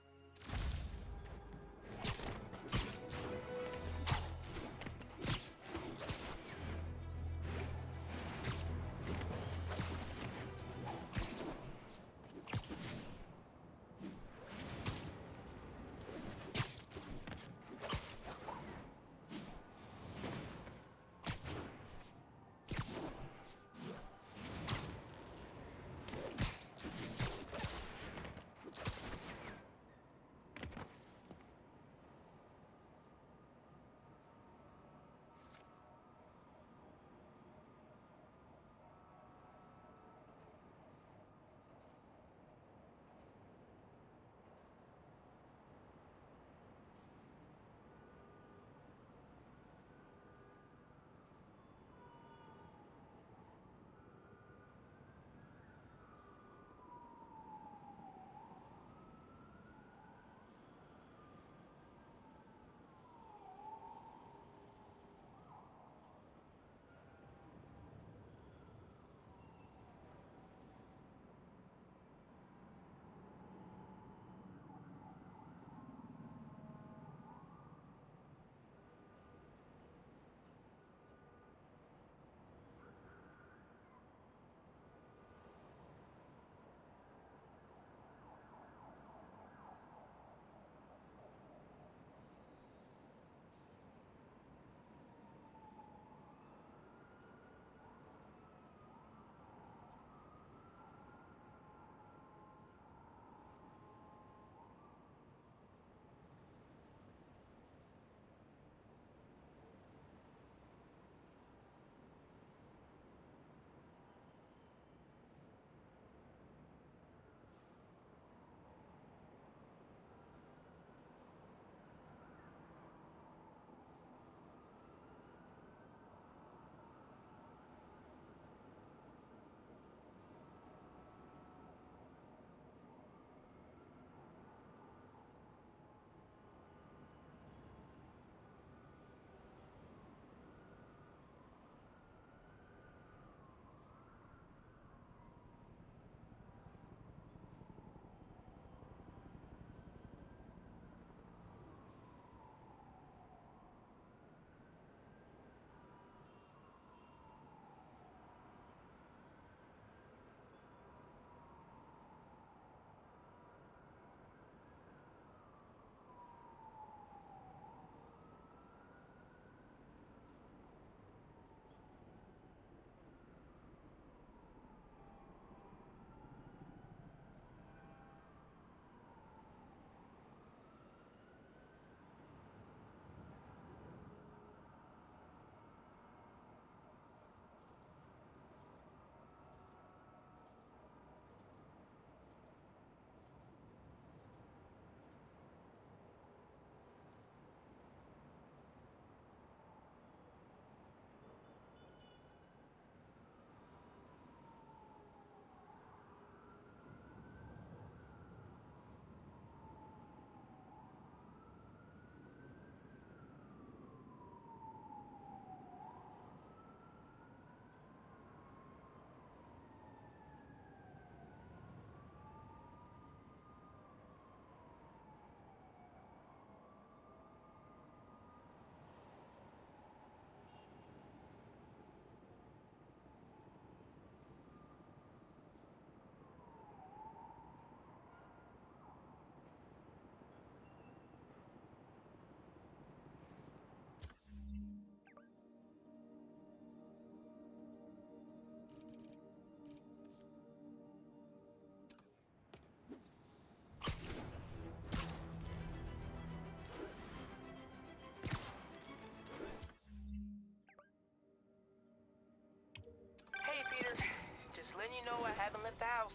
letting you know I haven't left the house.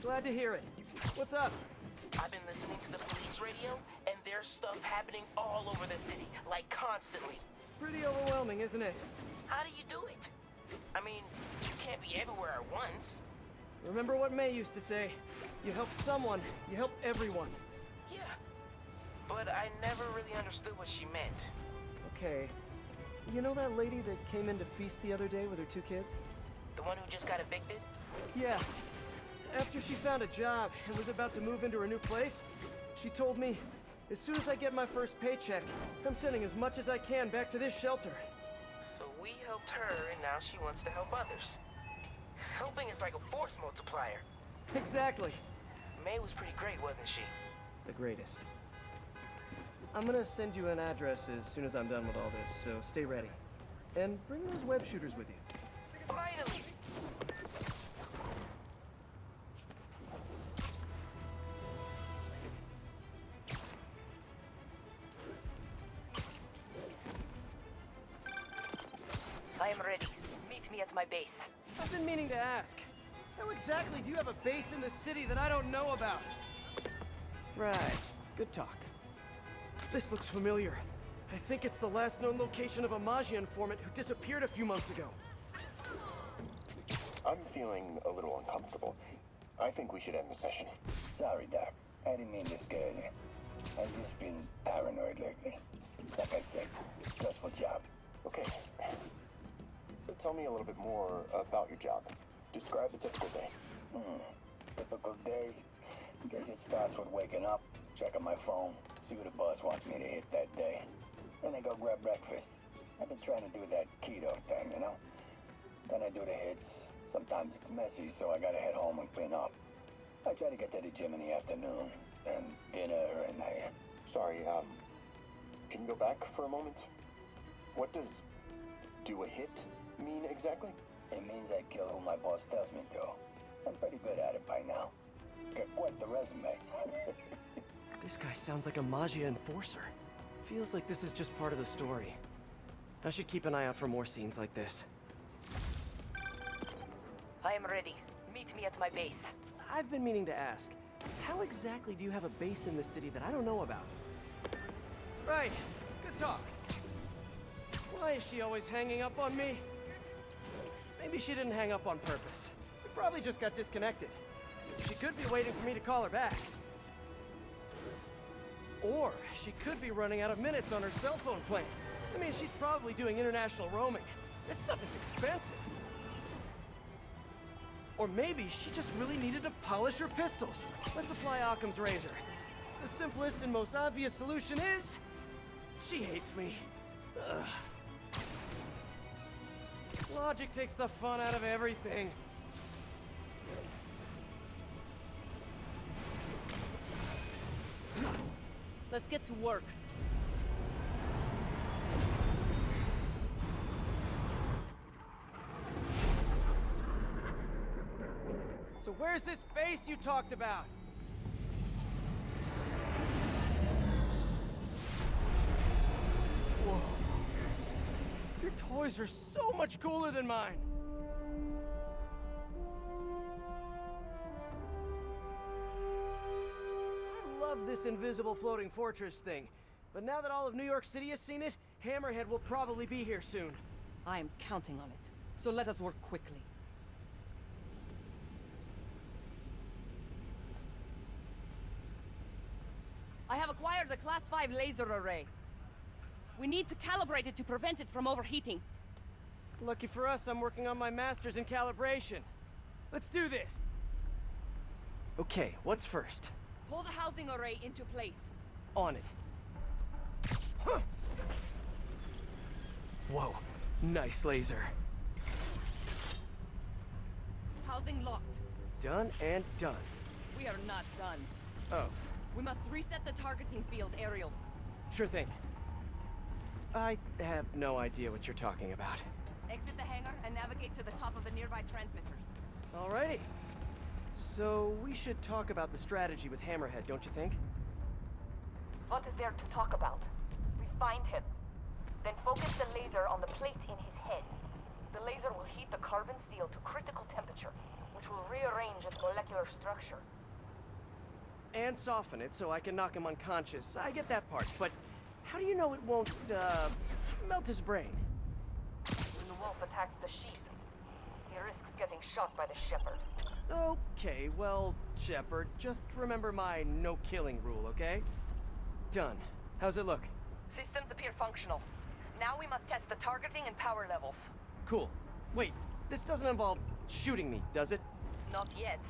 Glad to hear it. What's up? I've been listening to the police radio, and there's stuff happening all over the city, like constantly. Pretty overwhelming, isn't it? How do you do it? I mean, you can't be everywhere at once. Remember what May used to say? You help someone, you help everyone. Yeah, but I never really understood what she meant. Okay. You know that lady that came in to feast the other day with her 2 kids? The one who just got evicted? Yeah. After she found a job and was about to move into her new place, she told me, as soon as I get my first paycheck, I'm sending as much as I can back to this shelter. So we helped her, and now she wants to help others. Helping is like a force multiplier. Exactly. May was pretty great, wasn't she? The greatest. I'm gonna send you an address as soon as I'm done with all this, so stay ready. And bring those web shooters with you. Finally! I am ready. Meet me at my base. I've been meaning to ask. How exactly do you have a base in the city that I don't know about? Right. Good talk. This looks familiar. I think it's the last known location of a Maggia informant who disappeared a few months ago. I'm feeling a little uncomfortable. I think we should end the session. Sorry, Doc. I didn't mean to scare you. I've just been paranoid lately. Like I said, stressful job. Okay. Tell me a little bit more about your job. Describe a typical day. Typical day? Guess it starts with waking up, checking my phone, see what the boss wants me to hit that day. Then I go grab breakfast. I've been trying to do that keto thing, you know? Then I do the hits. Sometimes it's messy, so I gotta head home and clean up. I try to get to the gym in the afternoon, then dinner, and I... Sorry, can you go back for a moment? What does do a hit mean exactly? It means I kill who my boss tells me to. I'm pretty good at it by now. Got quite the resume. This guy sounds like a Maggia enforcer. Feels like this is just part of the story. I should keep an eye out for more scenes like this. I am ready. Meet me at my base. I've been meaning to ask, how exactly do you have a base in the city that I don't know about? Right. Good talk. Why is she always hanging up on me? Maybe she didn't hang up on purpose. We probably just got disconnected. She could be waiting for me to call her back. Or she could be running out of minutes on her cell phone plan. I mean, she's probably doing international roaming. That stuff is expensive. Or maybe she just really needed to polish her pistols. Let's apply Occam's razor. The simplest and most obvious solution is... she hates me. Ugh. Logic takes the fun out of everything. Let's get to work. So where's this base you talked about? Whoa. Your toys are so much cooler than mine. I love this invisible floating fortress thing. But now that all of New York City has seen it, Hammerhead will probably be here soon. I am counting on it. So let us work quickly. I have acquired a Class 5 laser array. We need to calibrate it to prevent it from overheating. Lucky for us, I'm working on my master's in calibration. Let's do this! Okay, what's first? Pull the housing array into place. On it. Huh. Whoa, nice laser. Housing locked. Done and done. We are not done. Oh. We must reset the targeting field aerials. Sure thing. I have no idea what you're talking about. Exit the hangar and navigate to the top of the nearby transmitters. Alrighty. So, we should talk about the strategy with Hammerhead, don't you think? What is there to talk about? We find him. Then focus the laser on the plate in his head. The laser will heat the carbon steel to critical temperature, which will rearrange its molecular structure. And soften it so I can knock him unconscious. I get that part, but how do you know it won't, melt his brain? When the wolf attacks the sheep, he risks getting shot by the shepherd. Okay, well, Shepard, just remember my no-killing rule, okay? Done. How's it look? Systems appear functional. Now we must test the targeting and power levels. Cool. Wait, this doesn't involve shooting me, does it? Not yet.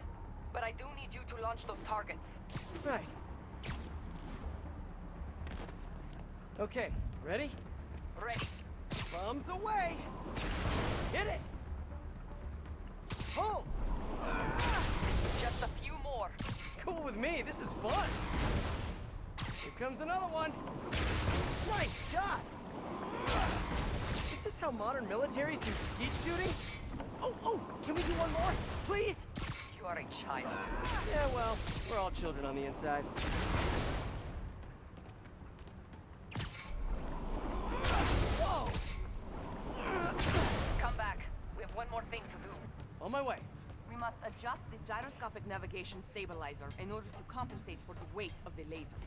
But I do need you to launch those targets. Right. Okay, ready? Ready. Bombs away! Hit it! Pull! Just a few more. Cool with me, this is fun! Here comes another one! Nice shot! Is this how modern militaries do skeet shooting? Oh, can we do one more? Please? You are a child. Yeah, well, we're all children on the inside. Whoa! Come back. We have one more thing to do. On my way. We must adjust the gyroscopic navigation stabilizer in order to compensate for the weight of the laser.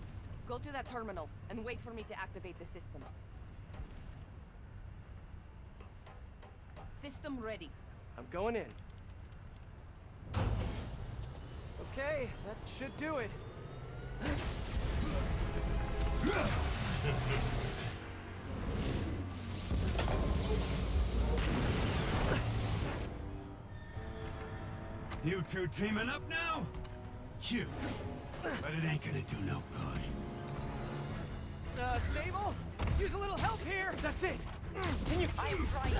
Go to that terminal and wait for me to activate the system. System ready. I'm going in. Okay, that should do it. You two teaming up now? Cute. But it ain't gonna do no good. Sable? Use a little help here! That's it! Can you... I am trying.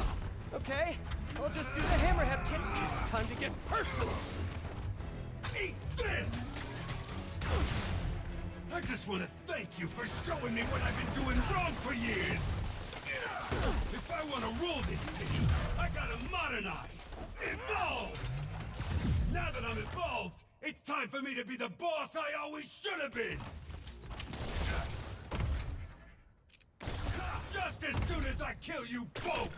Okay, I'll just do the hammerhead kick. Time to get personal! Eat this! I just want to thank you for showing me what I've been doing wrong for years! If I want to rule this city, I gotta modernize! Evolve! Now that I'm evolved, it's time for me to be the boss I always should have been! Just as soon as I kill you both!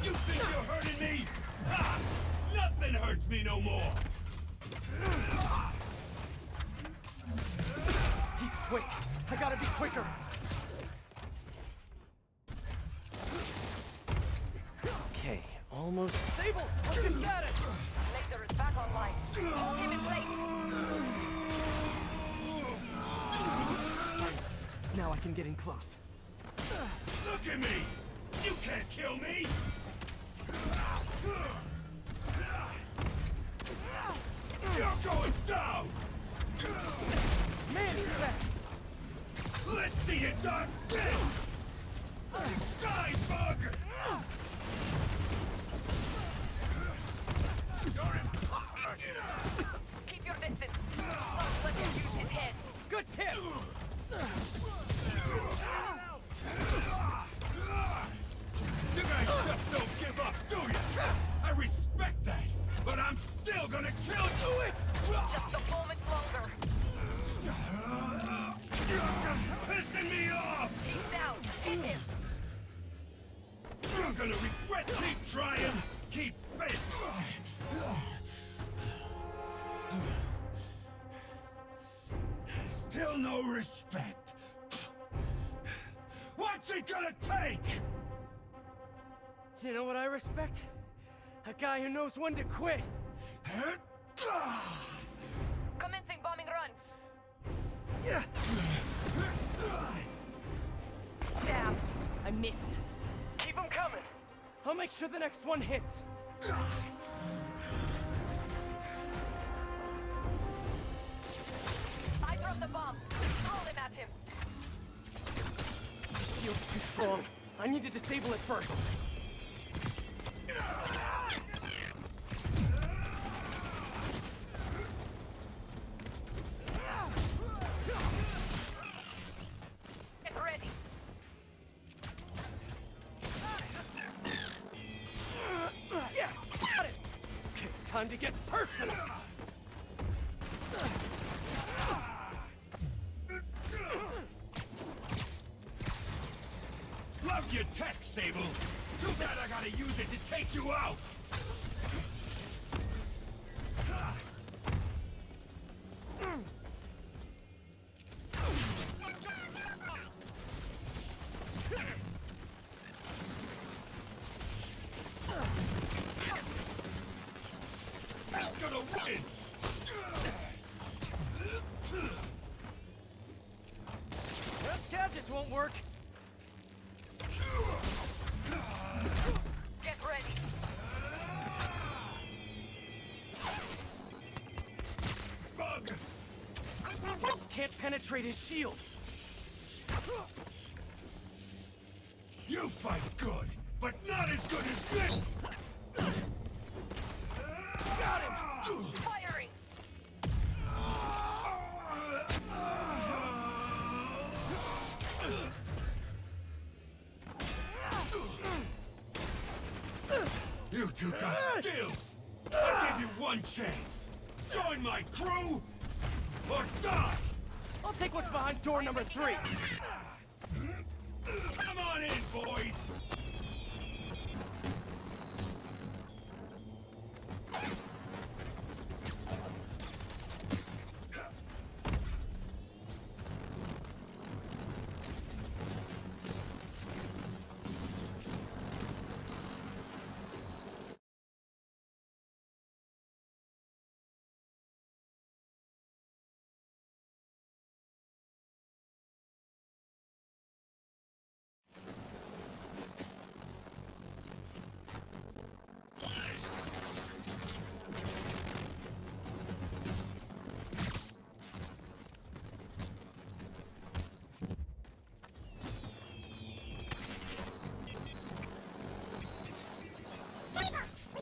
You think you're hurting me? Ha! Nothing hurts me no more! He's quick. I gotta be quicker. Okay, almost. Sable, what's your status? Laser is back online. Hold him in place. Now I can get in close. Look at me! You can't kill me! You're going down! Man, he's fast! Let's see it done! Die, bug! Keep your distance. Don't let him use his head. Good tip! You guys just don't give up, do you? I respect that, but I'm still gonna kill you! Just a moment longer. You're pissing me off! He's down. Hit him. You're gonna regret keep trying! Keep fit! Still no respect. What's it gonna take? You know what I respect? A guy who knows when to quit. Commencing bombing run. Yeah. Damn. I missed. Keep them coming. I'll make sure the next one hits. I dropped the bomb. Throw him at him. The shield's too strong. I need to disable it first. Get ready. Yes! Got it! Okay, time to get personal! Love your tech, Sable! Too bad I gotta use it to take you out! wins! That gadgets won't work. Get ready. Bug! Can't penetrate his shield. You fight good, but not as good as this! Got him! Firing! You two got skills! I'll give you one chance! Join my crew, or die! I'll take what's behind door number 3. Come on in, boys!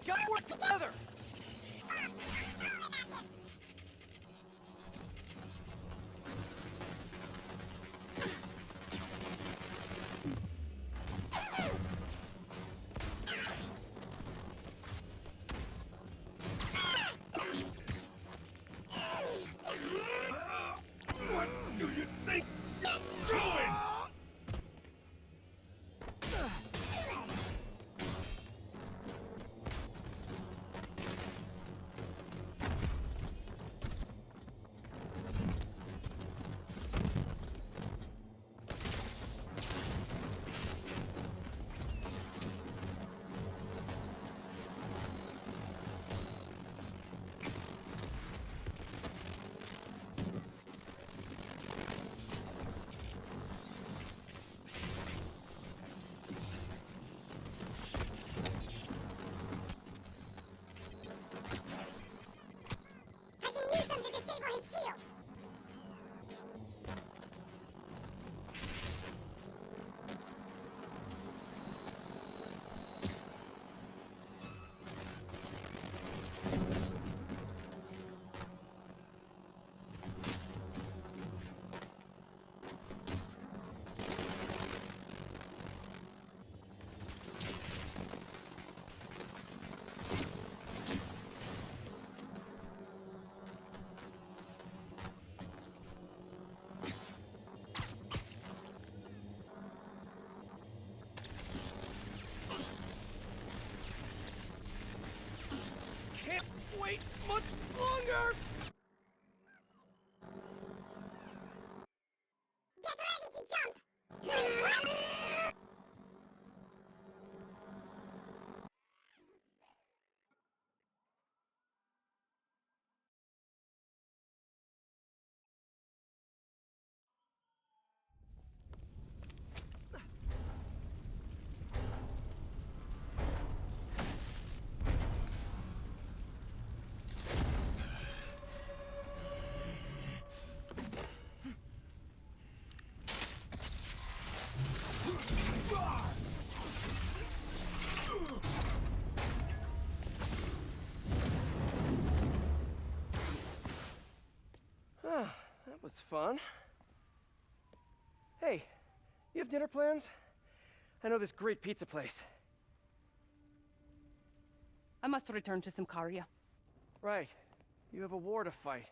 Gotta work together! What do you think you're doing? Can't wait much longer! Get ready to jump! That was fun. Hey, you have dinner plans? I know this great pizza place. I must return to Symkaria. Right. You have a war to fight.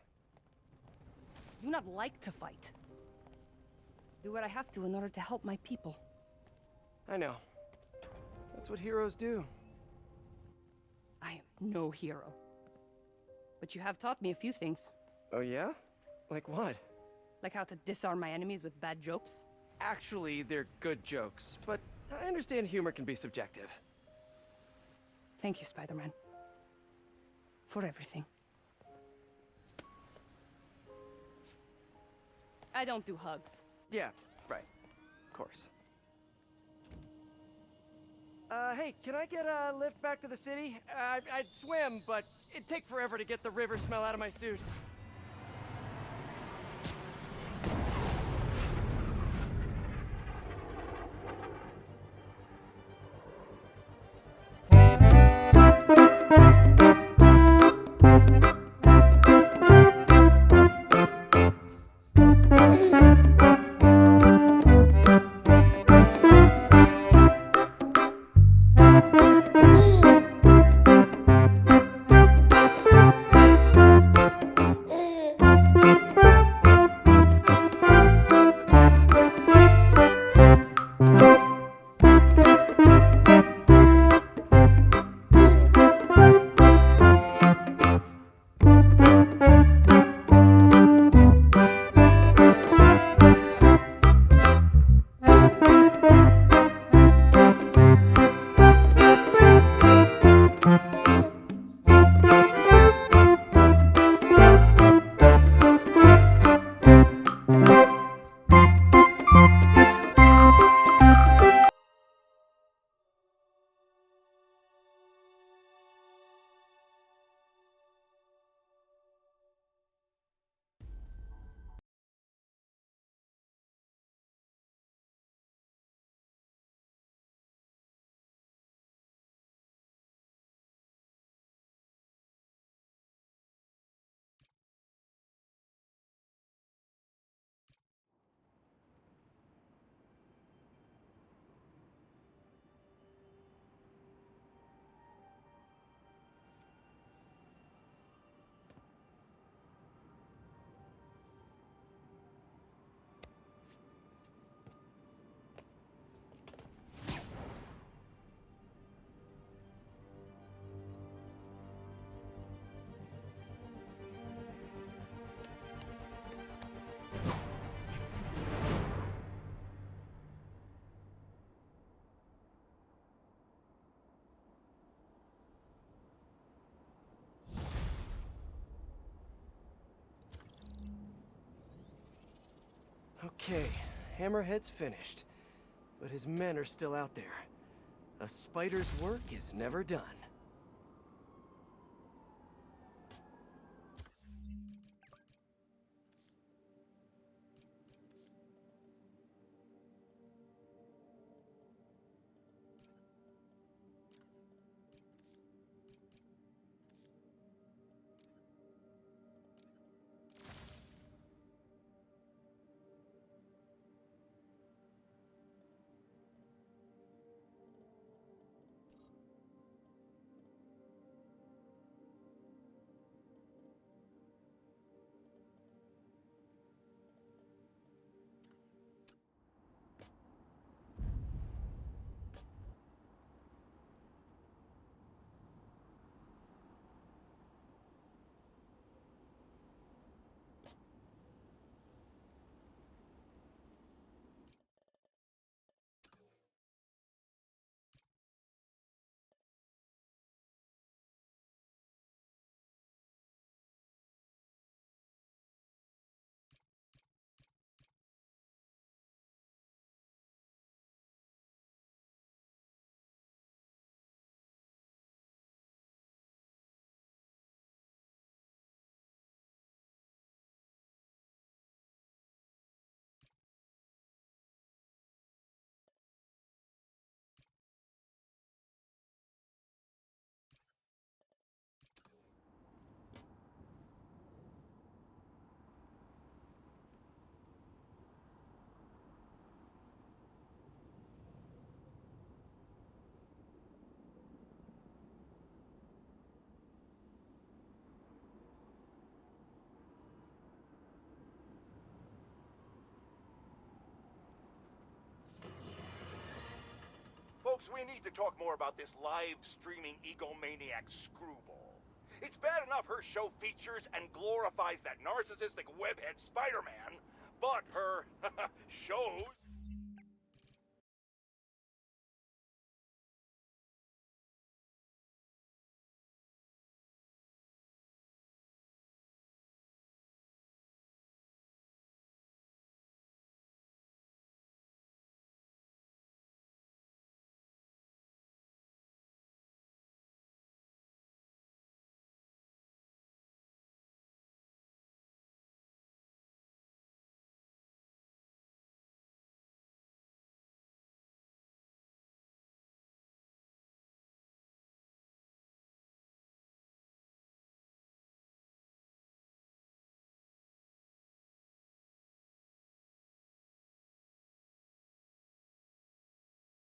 I do not like to fight. Do what I have to in order to help my people. I know. That's what heroes do. I am no hero. But you have taught me a few things. Oh yeah? Like what? Like how to disarm my enemies with bad jokes. Actually, they're good jokes, but I understand humor can be subjective. Thank you, Spider-Man. For everything. I don't do hugs. Yeah, right. Of course. Hey, can I get a lift back to the city? I'd swim, but it'd take forever to get the river smell out of my suit. Okay, Hammerhead's finished. But his men are still out there. A spider's work is never done. Folks, we need to talk more about this live-streaming egomaniac screwball. It's bad enough her show features and glorifies that narcissistic webhead Spider-Man, but her shows